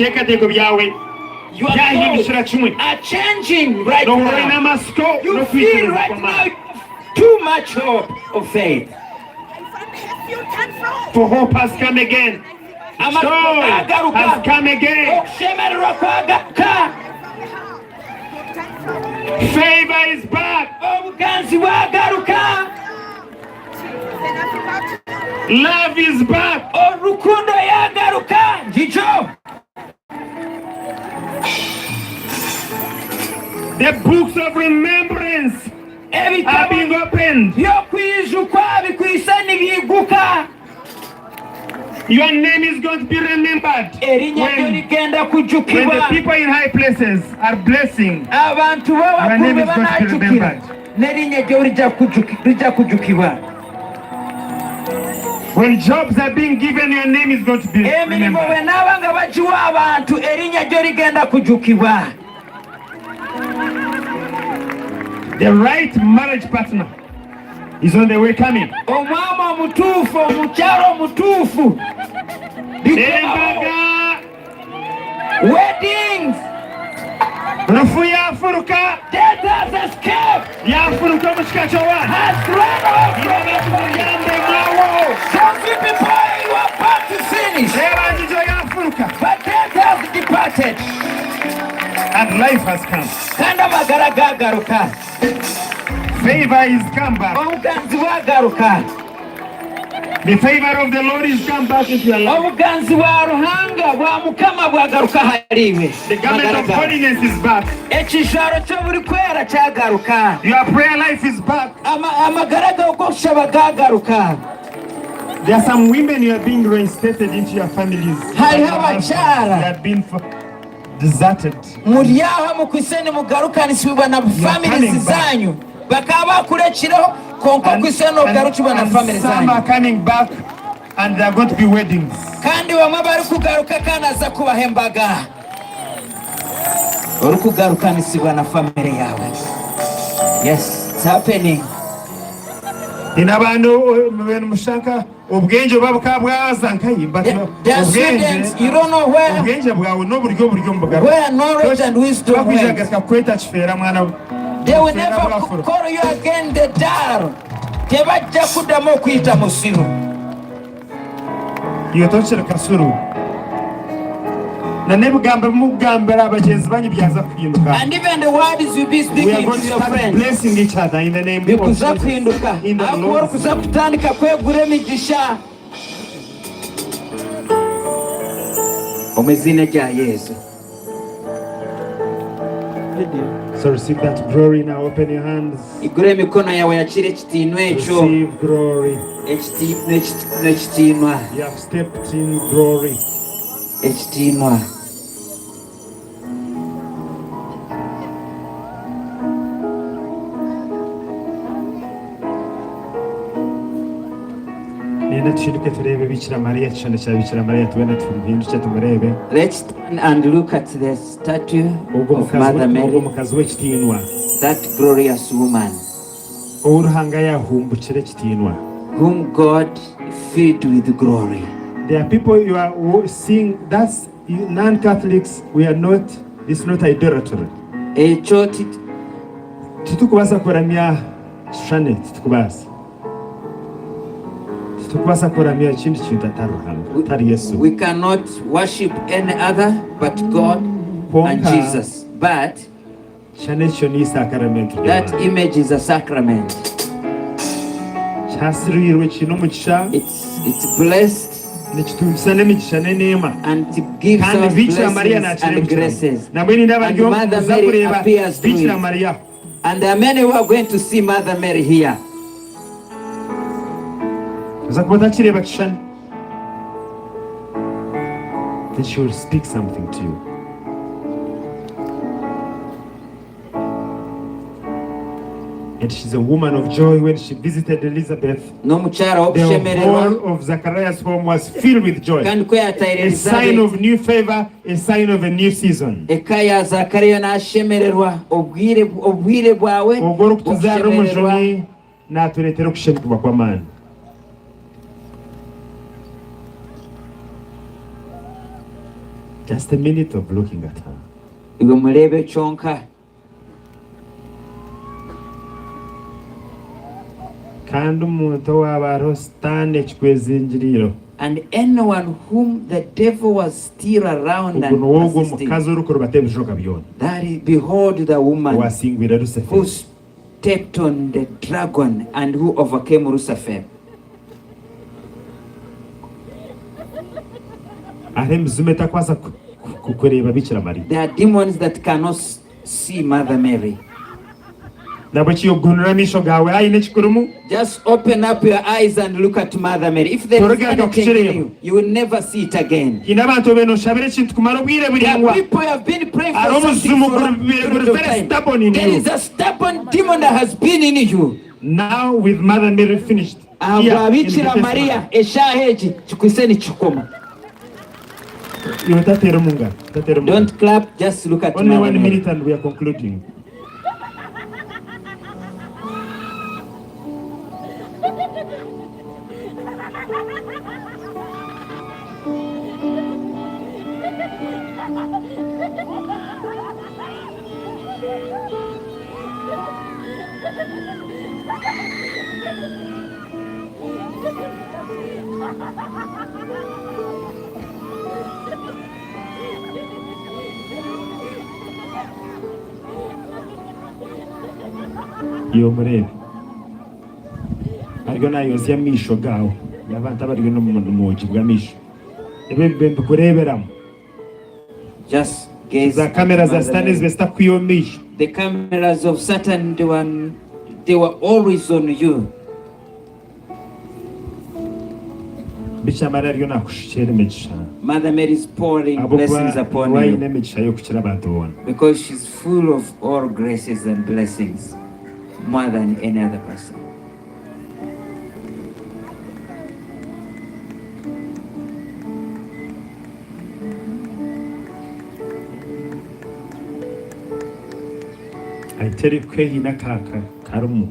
changing right now. You feel right now too much hope of faith. For hope has come again. Joy has come again. Favor is back. Love is back. The books of remembrance are being opened. Your name is going to be remembered when the people in high places are blessing. Your name is going to be remembered. When jobs are being given, your name is going to be remembered. The right marriage partner is on the way coming. Weddings. Rufu yafuruka. Death has escaped. Yafuruka mushikachowa. Has run off. Some people you are about to finish. But death has departed. And life has come. Kanda magaragaruka. Favor is come back. The favor of the Lord is come back into your life. The garment of holiness is back. Your prayer life is back. There are some women who are being reinstated into your families. They have been deserted. You are and some are coming back and there are going to be weddings. Yes, it's happening. In Abano, Mushaka, Obgenjo Babka, but there are students, you don't know where knowledge and wisdom went. They will never call you again the dar. You touch the Kasuru. And even the words you be speaking to your friends. Blessing each other in the name of Jesus. In the Lord. So receive that glory now. Open your hands. Receive glory. You have stepped in glory. Let's stand and look at the statue of Mother Mary, that glorious woman whom God filled with glory. There are people you are seeing, that's non-Catholics, we are not, it's not idolatry. Titukubasa kuramya shane, titukubasa. We cannot worship any other but God and Jesus. But that image is a sacrament. It's blessed and it gives us blessings and graces. And Mother Mary appears to it. And there are many who are going to see Mother Mary here. Then she will speak something to you. And she's a woman of joy. When she visited Elizabeth, the whole of Zachariah's home was filled with joy. A sign of new favor, a sign of a new season. Just a minute of looking at her. And anyone whom the devil was still around and assisting, that behold the woman who stepped on the dragon and who overcame Lucifer. There are demons that cannot see Mother Mary. Just open up your eyes and look at Mother Mary. If there is anything in you, you will never see it again. There are people have been praying for something for a period of time. There is a stubborn demon that has been in you. Now with Mother Mary finished. Don't clap, just look at only Mother 1 Mary. minute and we are concluding. Yo murebe ariko nayoze misho gaho nabanta bari no mumoji bwa misho ebembe kureberamo Just gaze. za kamera za Satan zesta kuyo misho. The cameras of Satan, they were always on you. Mother Mary is pouring blessings upon you because she's full of all graces and blessings, more than any other person. I tell you, karumu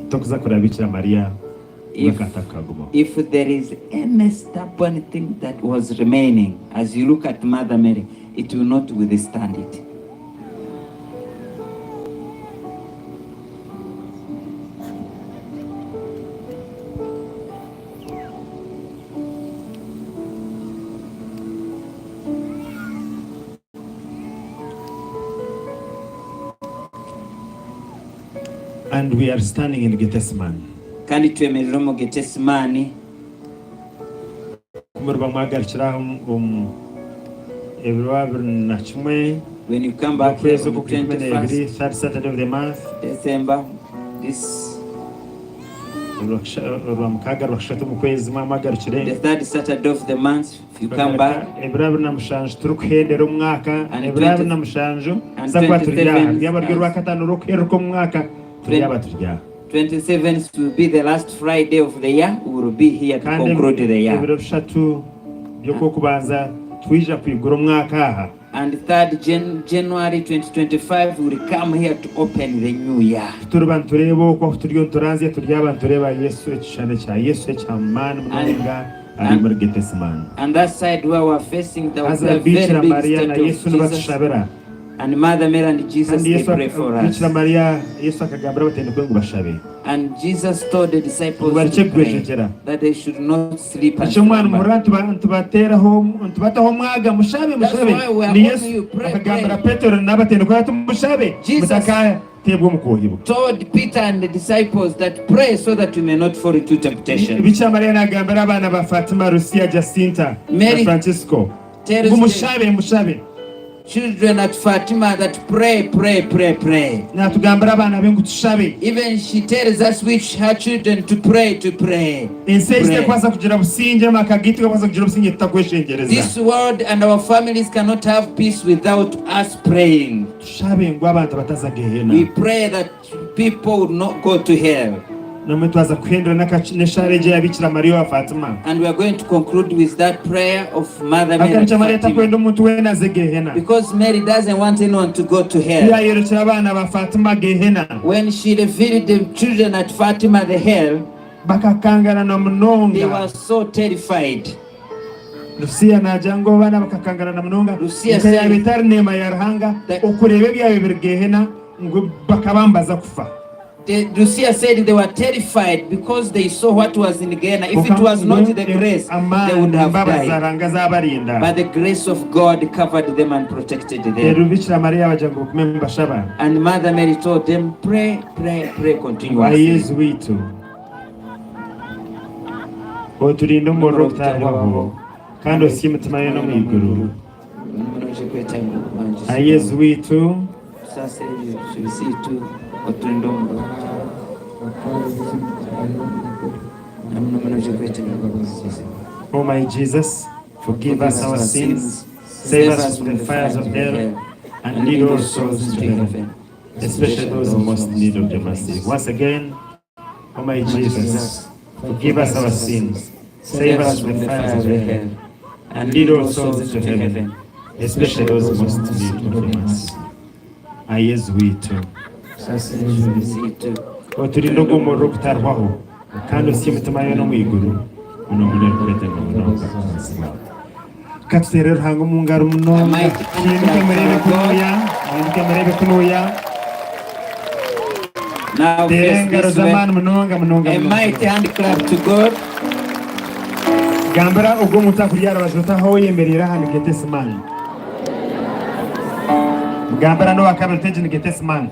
tokuza kora Bikira Maria. If there is any stubborn thing that was remaining, as you look at Mother Mary, it will not withstand it. And we are standing in Gethsemane. Kandi twemerera mu Gethsemane kumurba mwagarikiraho na chumwe. When you come back here on the 21st third Saturday of the month, December, this the third Saturday of the month, if you come back, and 27th will be the last Friday of the year. We will be here to conclude the year. And 3rd January 2025, we will come here to open the new year. And that side where we're facing, there was a very big statue of Jesus. And Mother Mary and Jesus, they pray for us. And Jesus told the disciples to pray that they should not sleep and slumber. That's why we are asking you pray. Jesus told Peter and the disciples that pray so that you may not fall into temptation. Mary tells children at Fatima that pray. Even she tells us which her children to pray. This world and our families cannot have peace without us praying. We pray that people will not go to hell. And we are going to conclude with that prayer of Mother Mary Fatima. Because Mary doesn't want anyone to go to hell. When she revealed the children at Fatima the hell, they were so terrified. Lucia said Lucia said they were terrified because they saw what was in Ghana. If it was not the grace, they would have died. But the grace of God covered them and protected them. And Mother Mary told them, pray, pray, pray continuously. Oh my Jesus, forgive us our sins, save us from the fires of hell, and lead all souls to heaven, especially those who most need of your mercy. Once again, oh my Jesus, forgive us our sins, save us from the fires of hell, and lead all souls to heaven, especially those who most need of your mercy. Ayez witu oturinde ogumurro kutarwaho kandi usimutima yo no mwiguru uno munere kwete no katserero hango mungaro muno nikemerebe kunuya Now face a mighty hand clap to God. Gambara ubwo mutakuryara bajota ho yemerera hano Getsemani. Gambara no akabel teje Getsemani.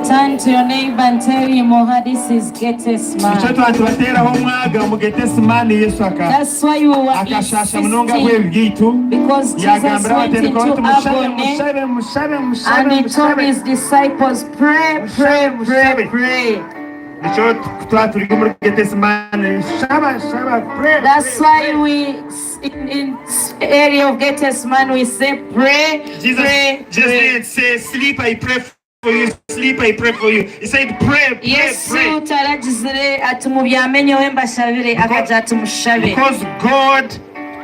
Turn to your neighbor and tell him, oh, this is Getsemani. That's why you were insisting, because Jesus went into agony and he told his disciples, pray, pray, pray, pray. That's why we in area of Getsemani we say pray, pray, Jesus didn't say sleep, I pray for you, sleep, I pray for you. He said pray, pray, pray. Because God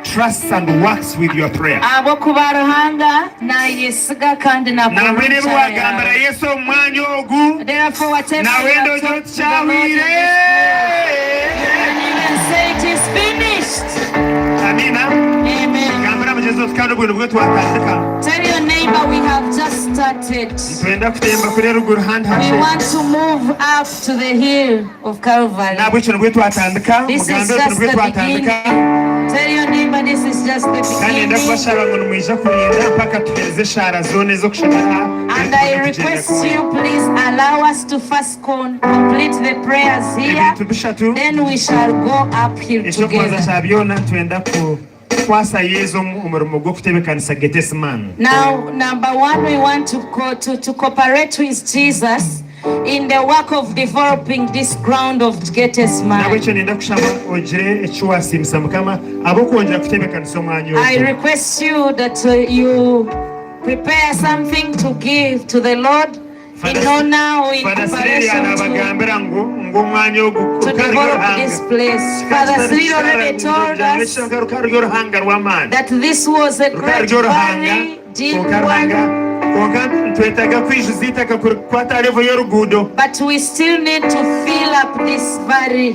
trusts and works with your prayer. Therefore, whatever say it is finished. Amen. Tell your neighbor we have just started. We want to move up to the hill of Calvary. This is just the beginning. Tell your neighbor this is just the beginning. And I request you, please allow us to first complete the prayers here. Then we shall go up here together. Now, number one, we want to cooperate with Jesus in the work of developing this ground of Getsemani. I request you that you prepare something to give to the Lord in honor, in cooperation to develop this place. Father Sri already told us that this was a great valley, deep one, but we still need to fill up this valley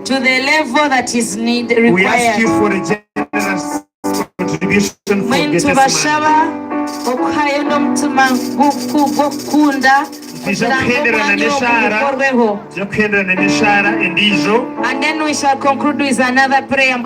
to the level that is required. We ask you for a generous contribution for Getsemani. And then we shall conclude with another prayer.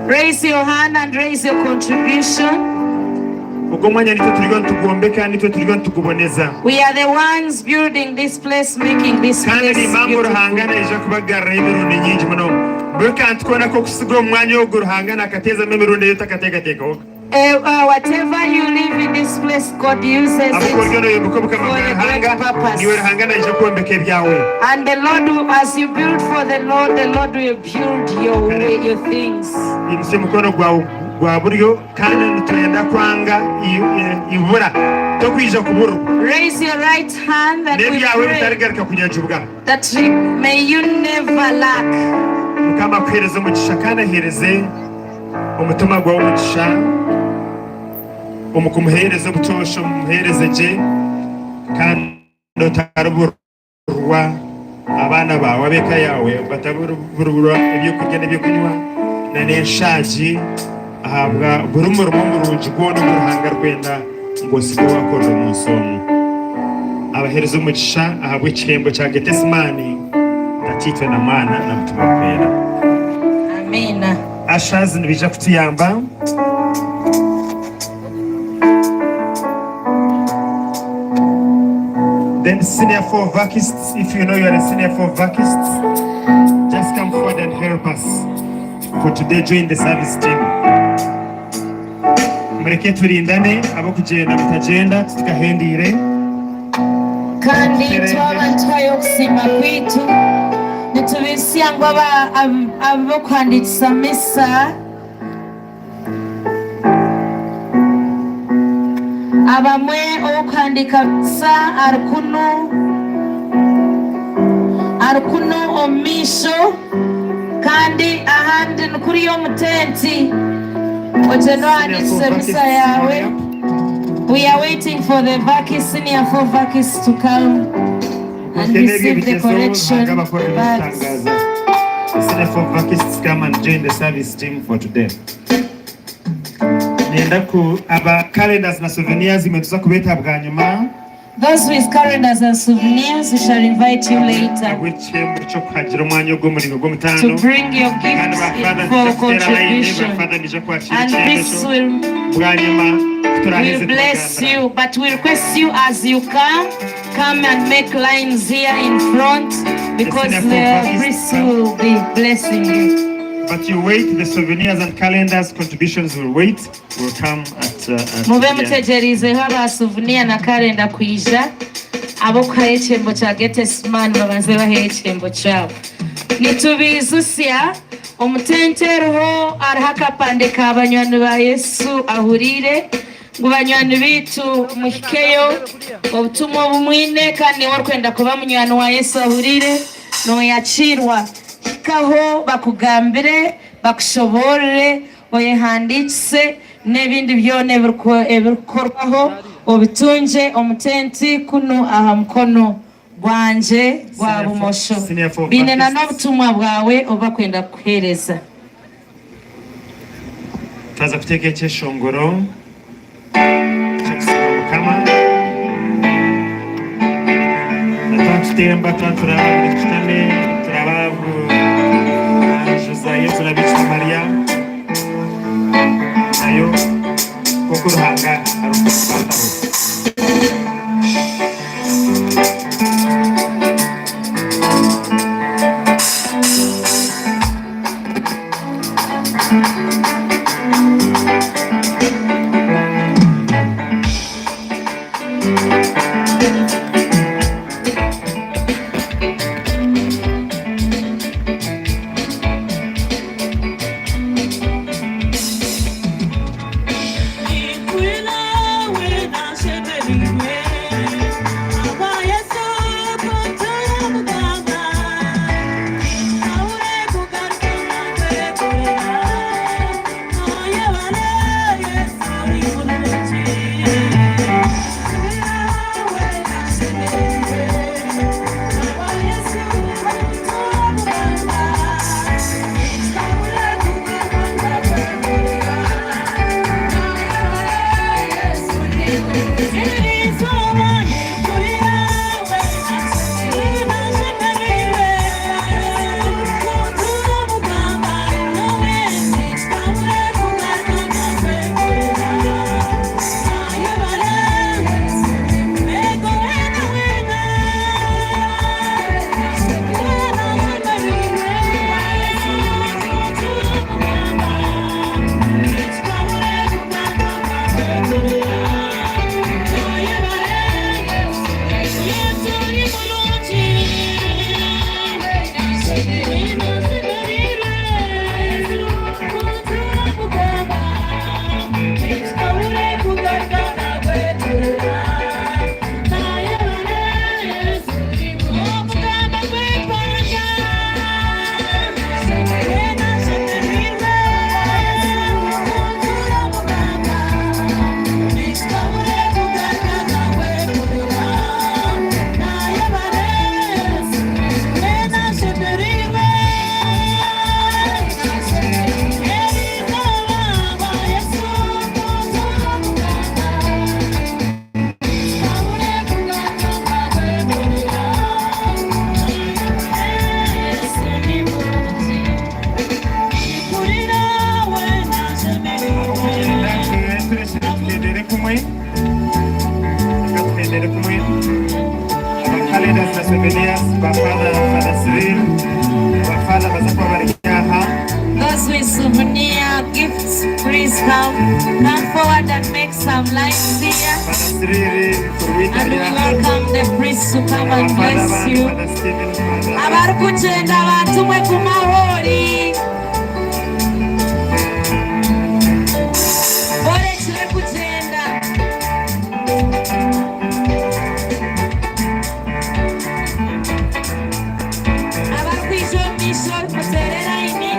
Raise your hand and raise your contribution. We are the ones building this place, making this place beautiful. Whatever you live in this place, God uses it for a great purpose. And the Lord, as you build for the Lord will build your things. Raise your right hand and we pray that may you never lack. kandi utaruburwa abana bawe abeka yawe bataburwa ibyo kurya n'ibyo kunywa na n'enshaji ahabwa buri umurimo murungi kubona mu ruhanga rwenda ngo siko wakora mu nsonga abahereza umugisha ahabwa ikihembo cya Getesimani natitwe na Mwana na Mutima Kwera. Amina. Ashazi nibija kutuyamba. Then senior four vacists, if you know you are a senior four vacists, just come forward and help us for today. Join the service team. Mureke turindane abo kugenda mutagenda tukahendire kandi twabantu bayokusima kwitu nitubisya ngo abo kwandikisa misa abamwe okwandika misa arikuno omisho kandi ahandi kuri yo mutenti ojeno andikisa misa yawe. We are waiting for the Vakis, senior four Vakis to come and receive the correction. Senior four Vakis come and join the service team for today. Aba calendars na souvenirs imetuza kubeta bwa nyuma. Those with calendars and souvenirs, we shall invite you later to bring your gifts for contribution. And this will bless you, but we request you as you come and make lines here in front because the priest will be blessing you. But you wait, the souvenirs and calendars contributions will wait, will come at mube mutegereze haba souvenir na calendar kuija abo kaye chembo cha Getesimani babanze bahe chembo chabo nitubizusya omutenteroho arahakapande kabanywanyi ba Yesu ahurire ngo banywanyi bitu muhikeyo obutumwa bumwine kandi wakwenda kuba munywani wa Yesu ahurire no yachirwa kaho bakugambire bakushobore oyehanditse n'ebindi byone ebikorwaho obitunje omutenti kuno aha mukono gwanje gwa bumosho bine na n'obutumwa bwawe oba kwenda kuhereza. Taza kuteka ekyeshongoro kama tutemba turaba Yesu na Bikira Maria ayo kokuruhanga arukubata Those with souvenir gifts, please come forward and make some lines here. And we welcome the priest to come and bless you. Abarukugenda abantu mwe kumahori. Bore chile kugenda. Abarukwijo misho kuterera ini.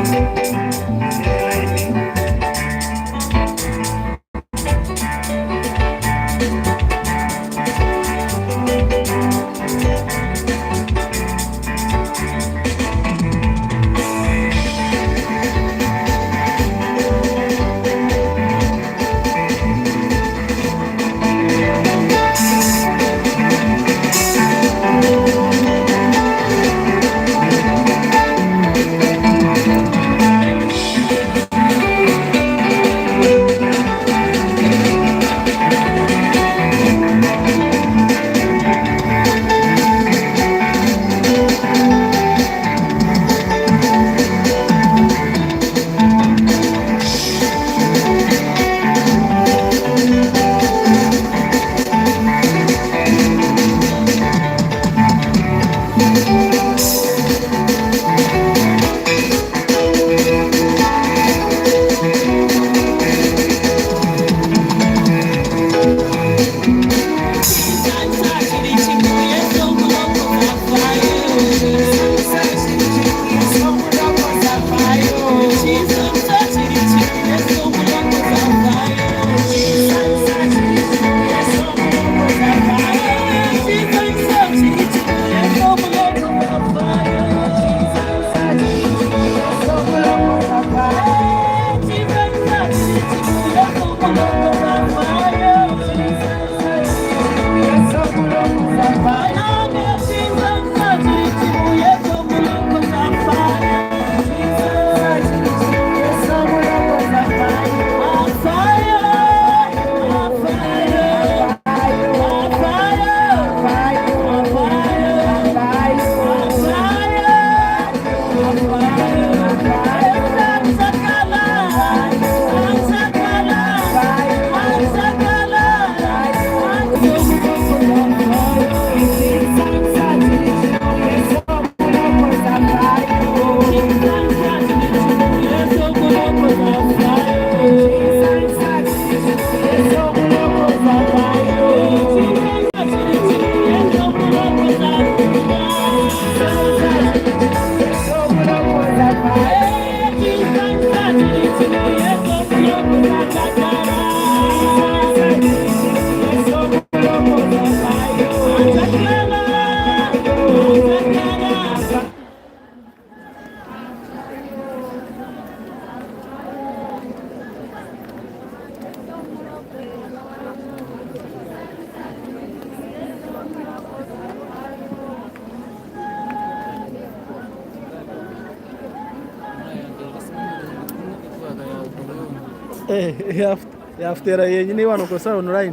yaftera yenyine wano kosa online.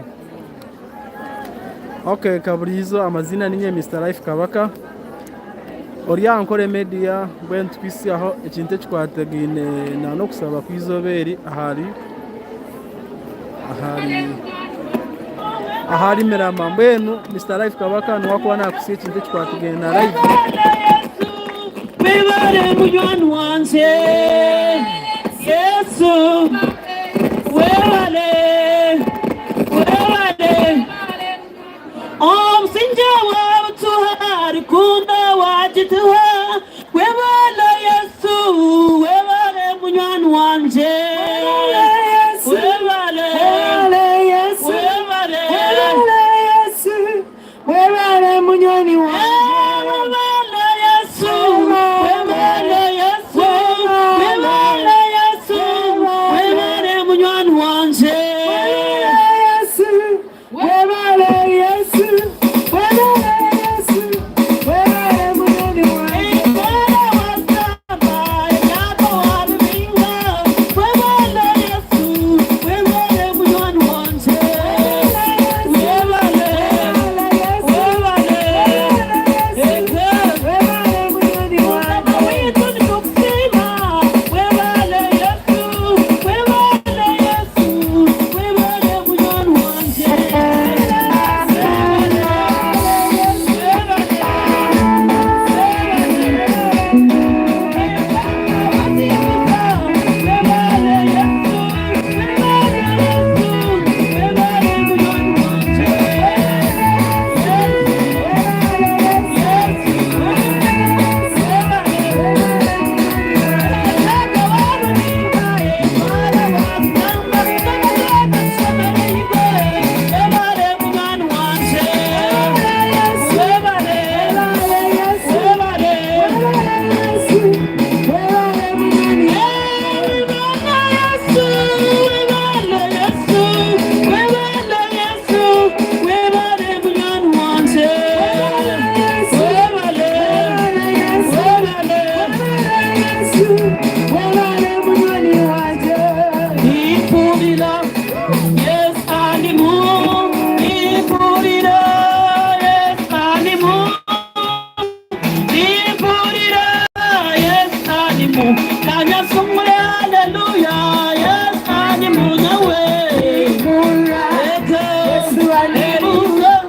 Okay, kaburizo amazina ninye Mr. Life Kabaka. Oriya Ankole Media bwen twisi aho ekinte kikwategine na no kusaba kwizoberi ahari merama mbenu Mr. Life Kabaka nwako nakusiye ekinte kikwategine na live. Bebare munywani wanje Yesu wewale sinja wabtuha kunda wajituha wewale Yesu wewale munywani wanje wewale Yesu wewale munywani wanje wewale Yesu wewale mu kanya sumule hallelujah yes ani munawe Yesu hallelujah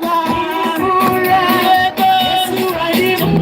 Yesu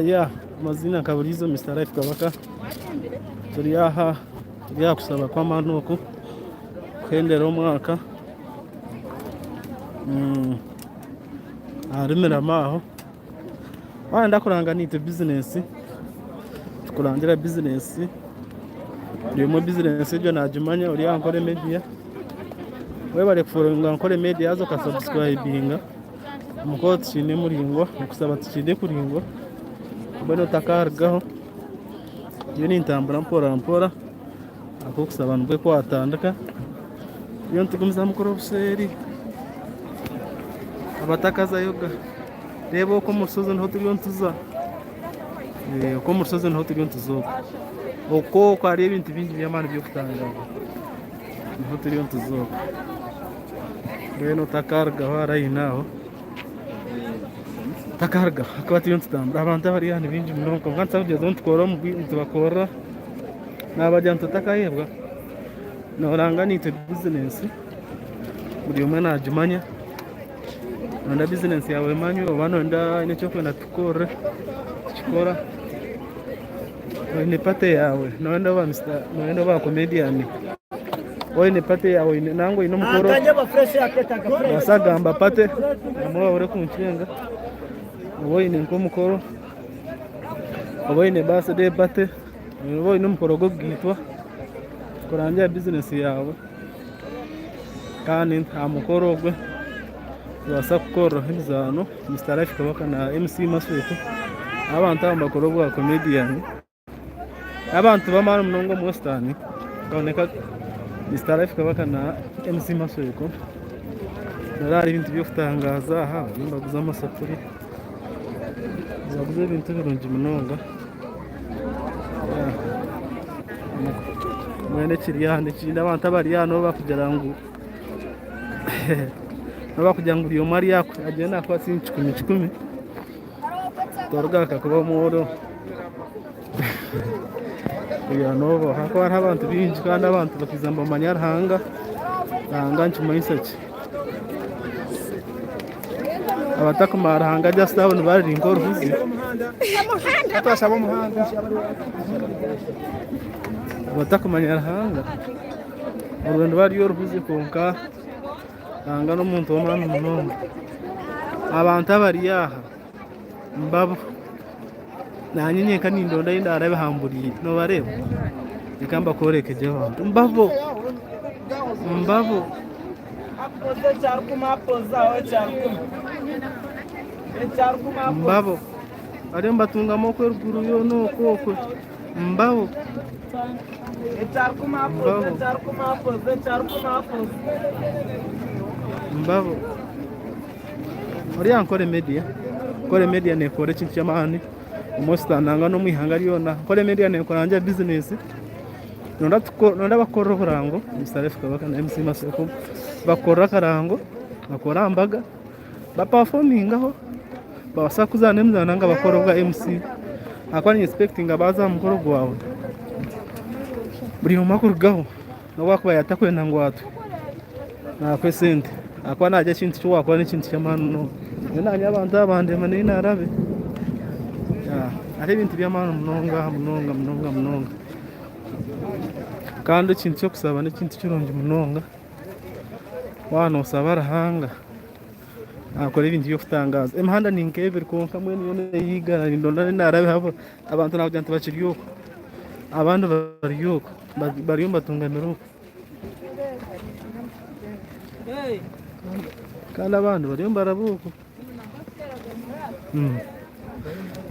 Yeah, mazina kaburizo Mr. Life Kabaka turi aha kusaba kwa manuko kwendera umwaka arimera maho wanda kuranga nite business tukurangira business ndimo business ejo najumanya uri Ankole Media we bare kufunga Ankole Media azo ka subscribinga muko tshine muringo kusaba tshinde kuringo bano takargaho iyo ni intambara mpora ako kusaba nubwe ko atandaka iyo ntugumiza mukoro buseri abatakaza yoga rebo ko musozo nho turiyo ntuza ko musozo nho turiyo ntuzo uko kwari ibintu bindi by'amana byo kutanga nho turiyo ntuzo beno takargaho arayinaho takarga akabati yontamba abantu bari hano binji munonko nkanza kugeza ntukora mu bintu bakora nabajyanto takayebwa noranga nite business buri umwe najumanya nda business yawe manyo bano nda ine cyo kwenda tukore chikora ne pate yawe nenda ba Mr. nenda ba comedian oine pate yawe nango ino mukoro basagamba pate amwa ore kunchenga oine nko mukoro oine base de pate oine mukoro go gitwa kuranja business yawe kandi amukoro gwe basa kukoro hizano Mr. Life Kabaka na MC Masweko abantu ambakoro bwa comedian abantu bamara munongo mu Western kaboneka Mr. Life Kabaka na MC Masweko narari ibintu byo kutangaza aha nimbaguza amasafuri zaguze ibintu birungi munonga mwene kiriyane kinda abantu bari hano bakugera ngo nabakugira ngo iyo mari yako agenda kwa sinchi 10 torga kakuba muro ya novo hako hari abantu binji kandi abantu bakizamba manyar hanga ncuma isaki abatakumara hanga just abone bari inkoro huzi atashaba muhanga abatakumanyar hanga urwendo bari yoruhuzi konka hanga n'umuntu w'umwana munongo abantu bari yaha mbabo nanyenyeka nindonda yindara bahamburiye no bareba ikamba korekejeho mbavo Mbavu. Mbavu. Ari mbatunga moko ruguru yo no koko. Mbavu. Mbavu. Uri Ankole Media. Ankole Media ne kore chintu cyamani. Umusta nanga no mwihanga ryona. Ankole Media ne koranja business. Nonda bakora kurango. Misalefu kabaka na MC Maseko. Bakora karango. Bakora mbaga. Ba performingaho. Basakuza nemza nga bakora bwa MC. Akwani expecting abaza mukoro gwawe. Buri umakurugaho. No wakuba yatakwenda ngwatu. Na kwesente. Akwana aje chintu cyo wakora n'ikintu cy'amano no. Nani abantu abande mane inarabe. Ya, ari ibintu by'amano munonga. Kandi ikintu cyo kusaba n'ikintu cy'uronje munonga. Wana usaba rahanga. Akora ibintu byo kutangaza. Imhanda ni nkebere konka mwe niyo yigana ndona narabe habo abantu nabo jantu bakiriyoko. Abantu bariyoko. Bariyo batungamira. Kala abantu bariyo barabuko.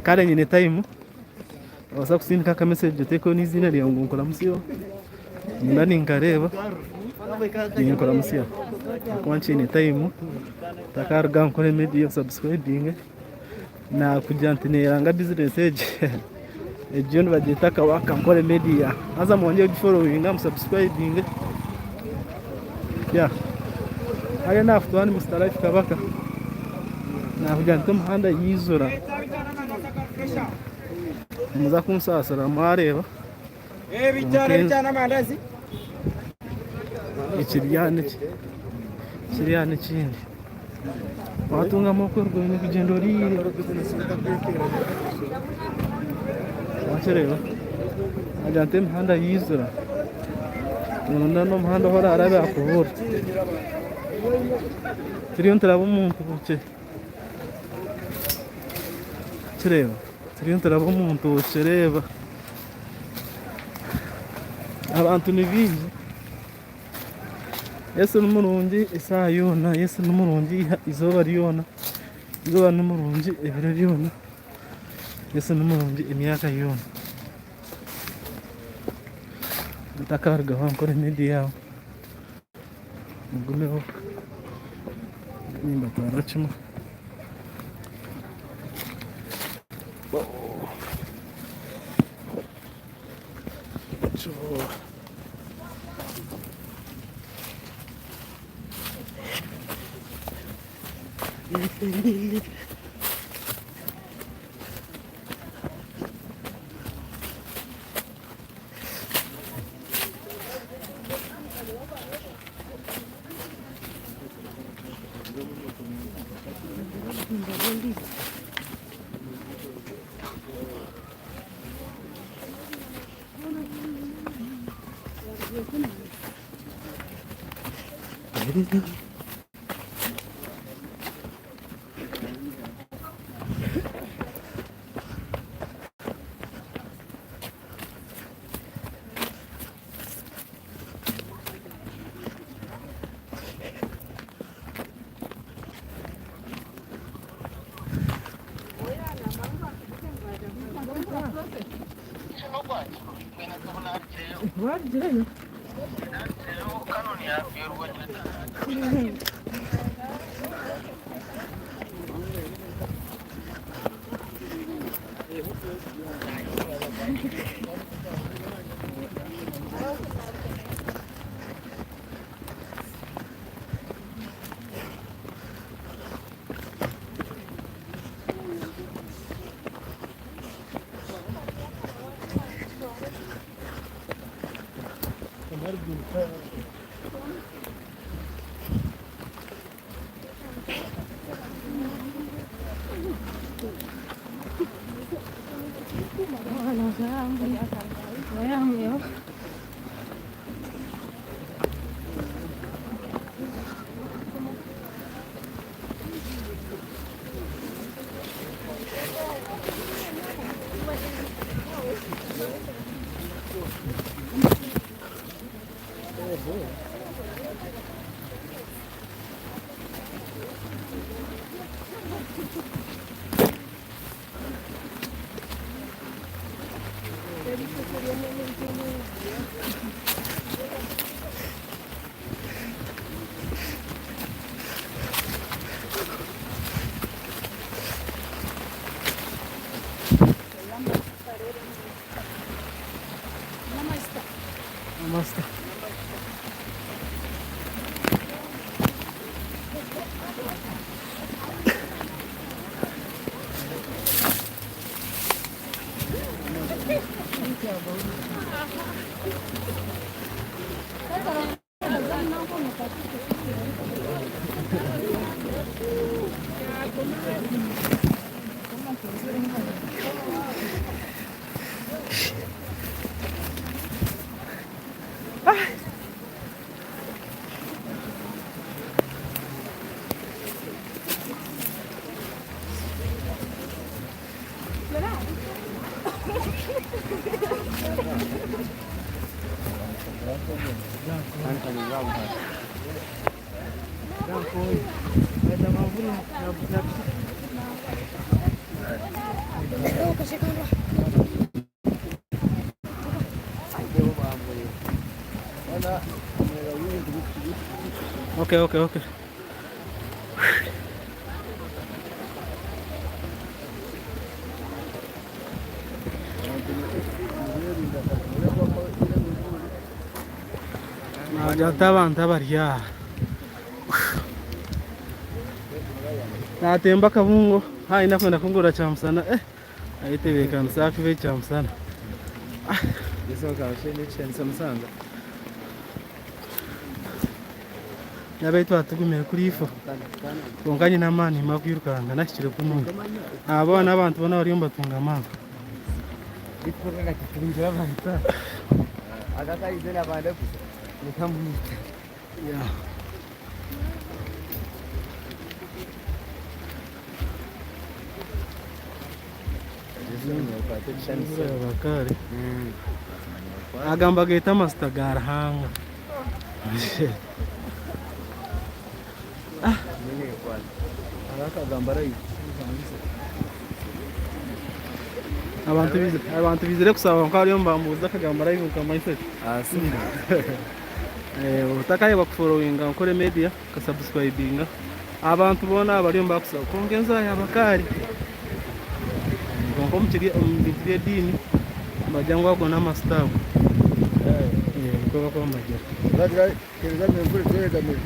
Kale nyine time. Wasa kusindika ka message teko n'izina lya ngonkora musiyo. Ndani nkareba. Ngonkora musiyo. Kwanchi ni time. Takarga Ankole Media subscribing. Na kujantinera nga business age. Ejon bagitaka waka Ankole Media. Aza mwonje following am subscribing. Yeah. Haya na afutwani mustalife kabaka. Na kujantum handa yizura. Muza kunsasara mareba. Bitara cyana mandazi. Ikiriyane kindi. Watunga moko rwene kugendo rire. Wachereba. Ajantem handa yizura. Nunda no mhanda hora arabe akubura. Tiriyo ntaraba umuntu buce. Chereba. Tiriyo ntaraba umuntu bucereba. Abantu nibingi. Yesu numurungi isaha yona, Yesu numurungi izoba ryona. Izoba numurungi ebiro ryona. Yesu numurungi imyaka yona. Takarga Ankole Media. Mugumeho. Nimba tarachimo. Namaste. Okay. Abantu barya natemba kabungo hai nakwenda kungura cha msana aitebeka msafi ve cha msana yeso kashende chensa msanga nabaitu atugumira kuri ifo tonganye namani makwirukanga nakire kumuntu abana abantu bona bari mbatunga amanga ikorera kitungira abantu agakayizela abande kusa nikamwita ya bakari agamba gaita mastagara hanga abantu bizire kusaba ko ariyo mbambuza kagamba live kamaise utakaye bakufollowinga Ankole Media kasubscribinga abantu bona bariyo mbakusaba kongenza yabakari ngo mchiri mbitire dini majangwa ako na mastafu kwa majira radra keleza mbele tele kamera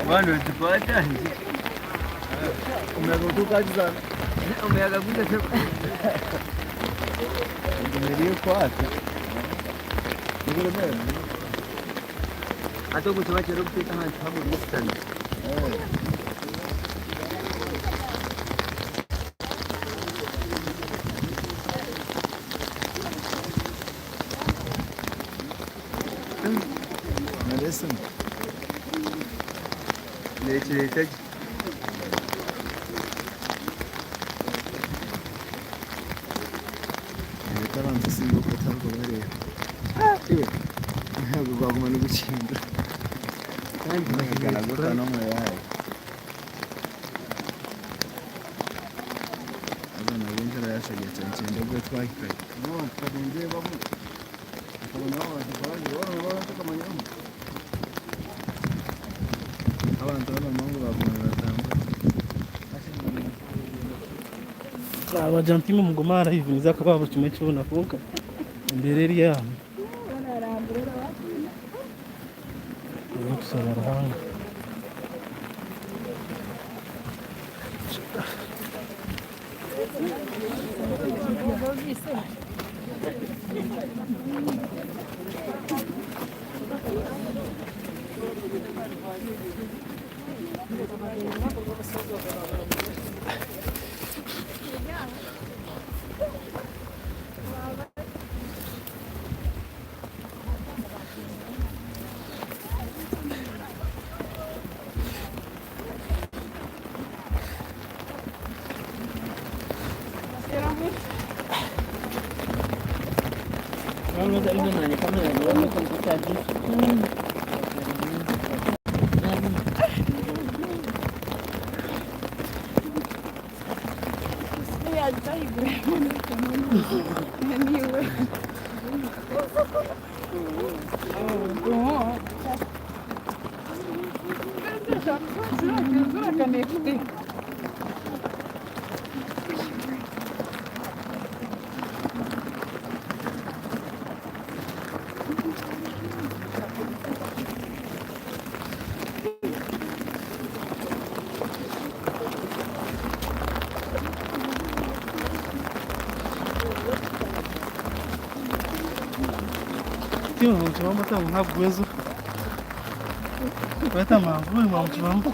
Mano, tupata umegutuka sana umeagaguza tu ndio kwata ndio mbele hata kutoa chero kupita hapa hapo distance Listen. Later. Karanti singo kutango mere. Iwe. Ntabwo baguma no gukinda. Kandi bagaragara no mu yaye. Abana binjira yashagiye cyane ndabwo twahikaye. No, kadinde bamu. Akabona abantu bari tukamanya. Abantu b'amangu baguma batanga. Abajantimo mugomara hivi nizakababo kimecho nafunga. Imbere ya. Kusarahanga. Vamos a ir a cámara, vamos a computar aquí. Tinha um chumbo tão rabuoso. Vai estar mal, vai mal chumbo.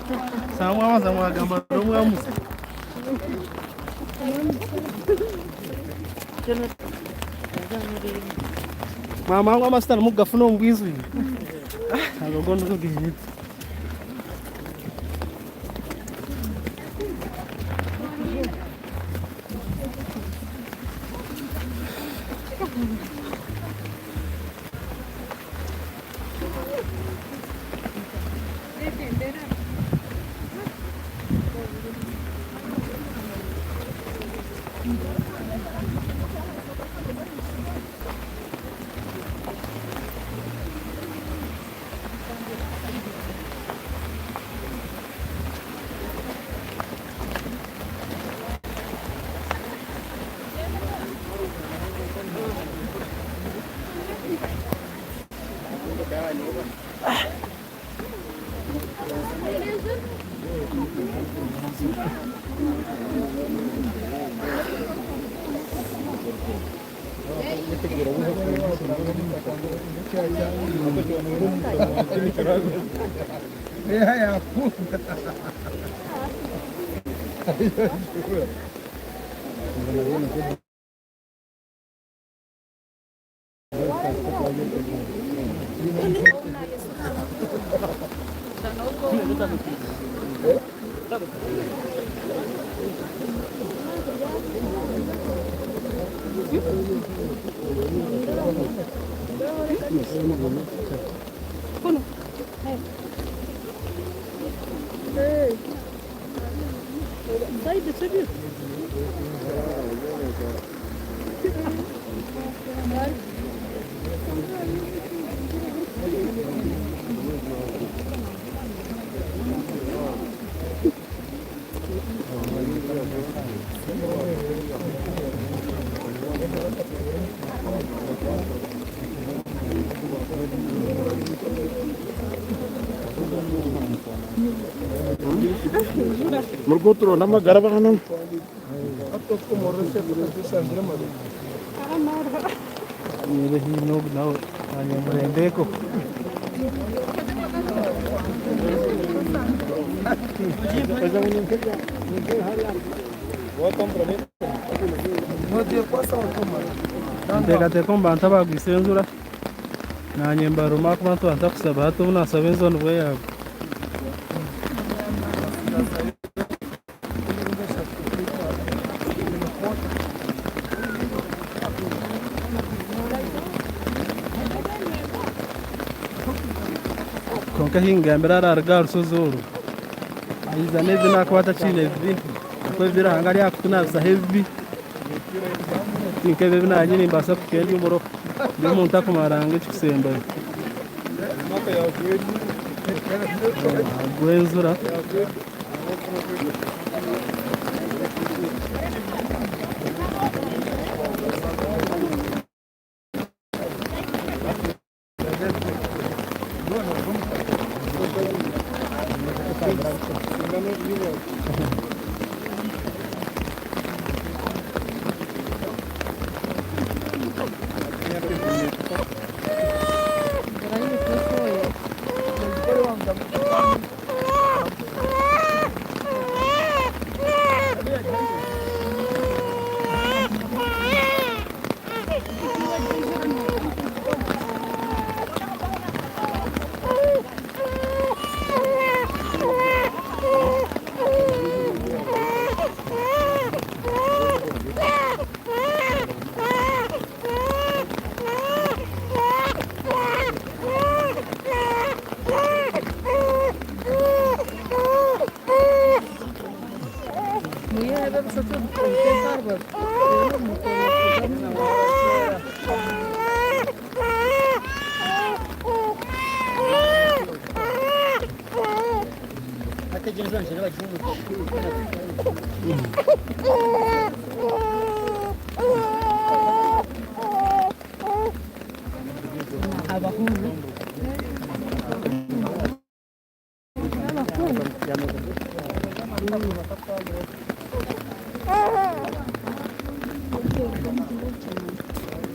Sama ama sama gamba dong kamu. Mama aku mas tar muka funo mbizu. Aku gondo tuh gini. Mergotro nama garaba kanan. Ini hinog nau hanya merendeko. Ndeka tekomba ntaba gisenzura na nyemba rumaku bantu antakusaba hatu unasaba enzono bwe yabo. Konka hinga mbere ararga rusuzuru aiza nezi nakwata chine vi kwa vira hangali akutuna za heavy tinke bebe na nyini mbasa kukendi umuro ndi muntu akumaranga chikusemba gwenzura Muye eve bu satın.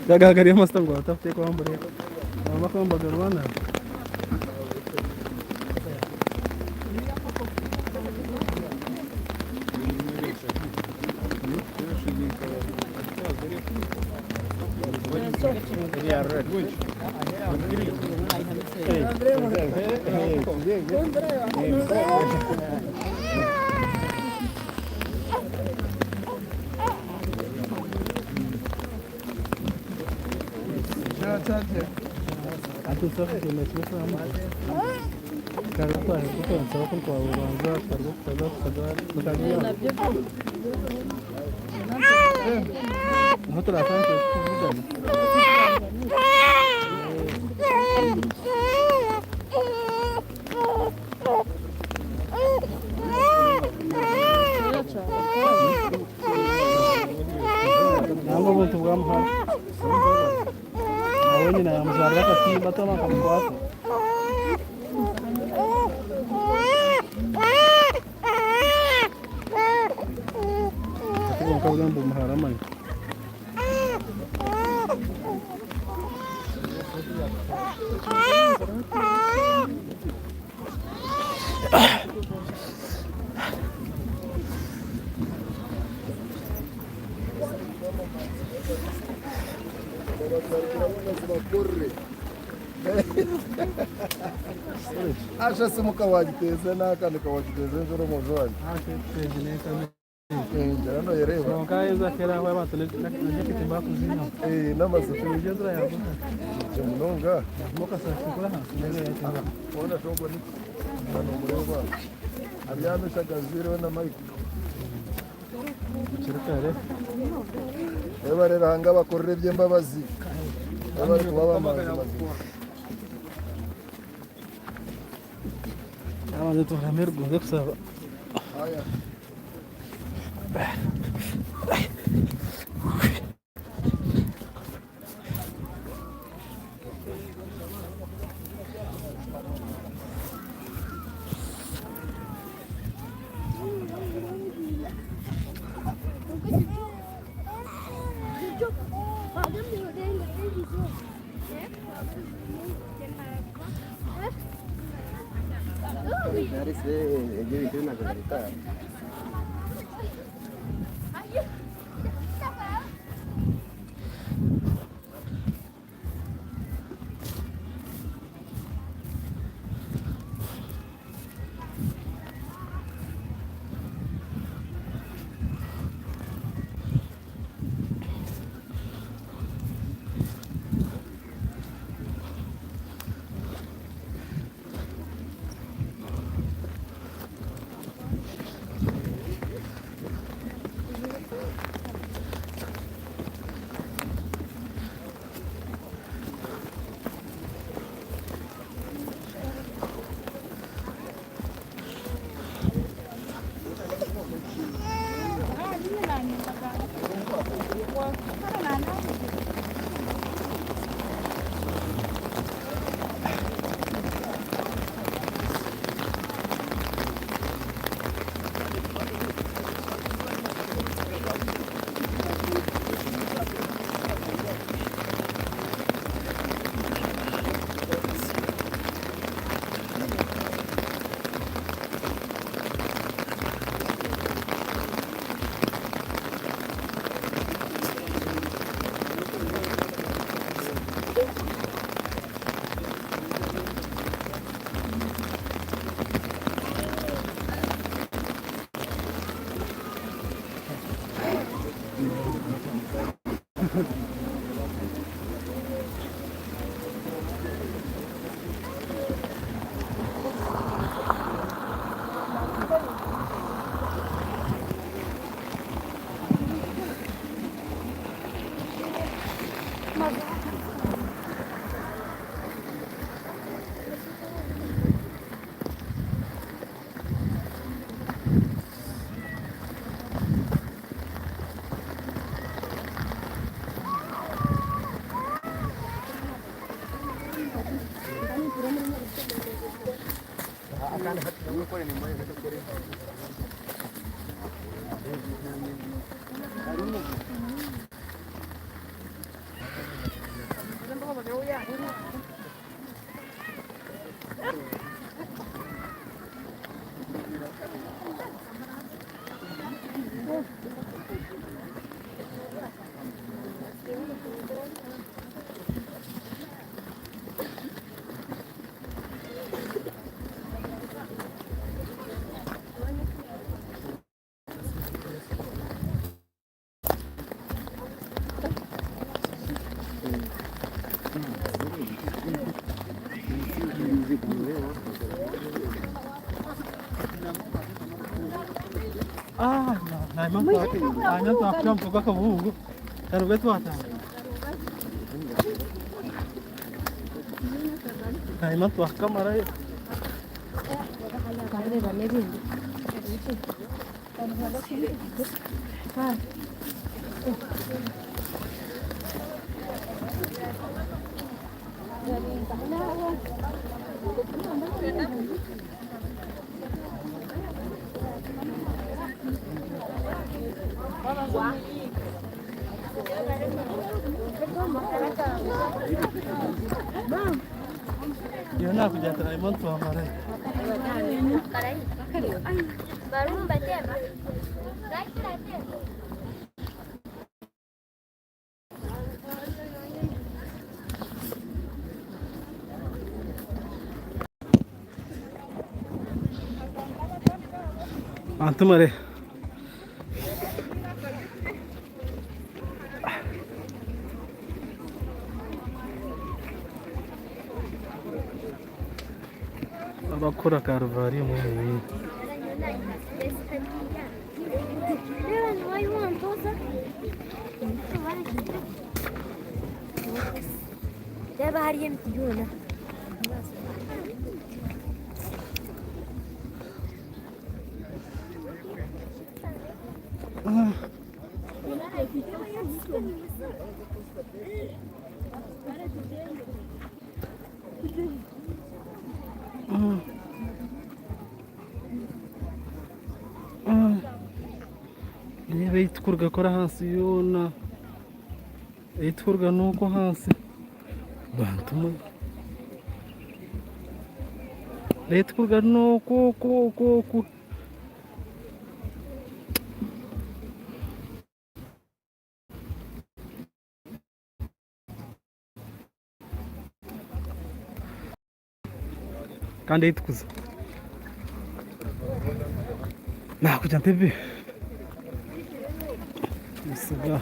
Gagaria mas tanggo tapi ko ang balik. Mama ko ang bagarwana. Aku saka ke mai tsaka amma karfa ko to tsaka kun ko wanza karfa kaza mutane hoto la tanto Namo buntu gam ha Awalnya na masyarakat kasi bato mga kamukwaso. Kasi kung ikaw lang bumaharaman. Acha se muka wajiteze n'akandi kawajiteze njoro mujwani. Njara no yereba. So kai za kera wa ba tole na kiti ba kuzina. Namaze Tujezra ya buna. kumunonga. Moka sa kula ha. Ona tongo ni. Nano mureba. Abyano shagaziro na Mike. Chirikare. Ebarera hanga bakorere by'embabazi. Abari kuba bamaze. Ama tu ramer go kusaba. Aya. Antumare. Abakora Calvary mu Burundi. Niba yitkurga kora hasi yona yitkurga nuko hasi bantuma yitkurga nuko ko kandi yitkuza nakuja ntebe Bismillah.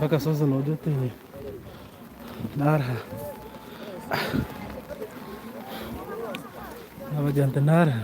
akasoza no dute nara abajante nara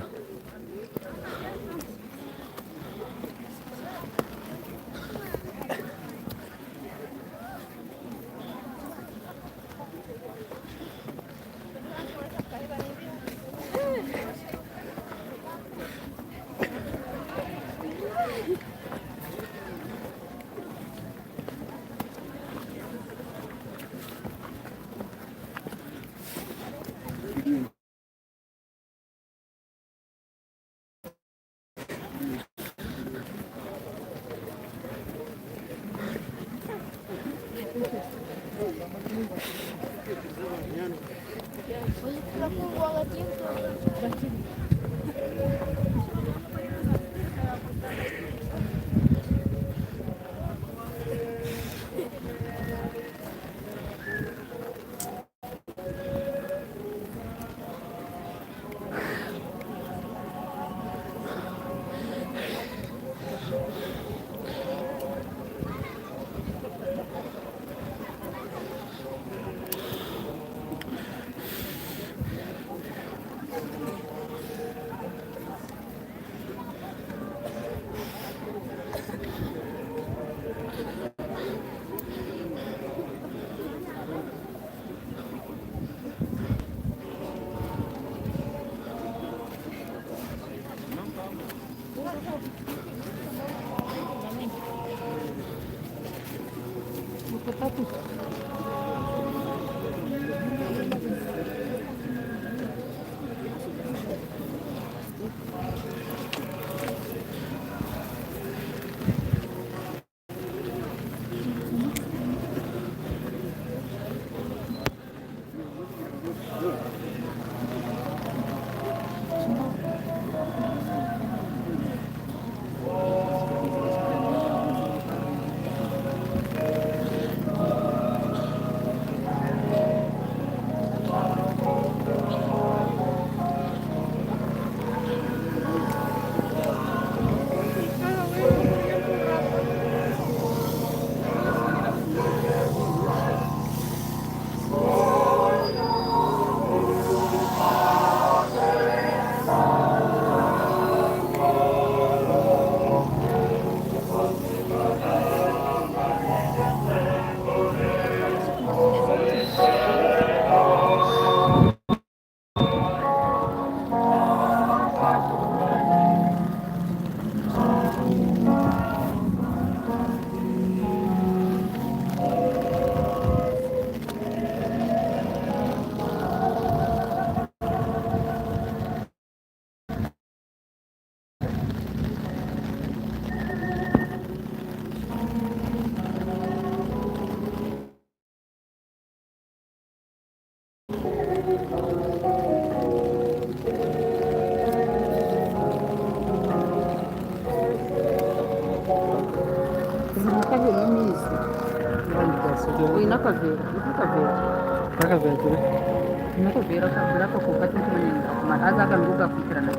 Nakavera kabla kwa kupata mwenye maraza kanguga fikirana.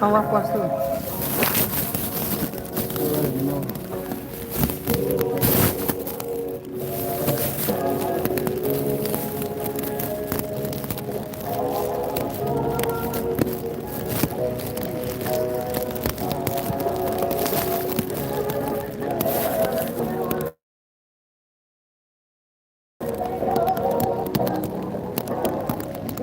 Kawa kwasu.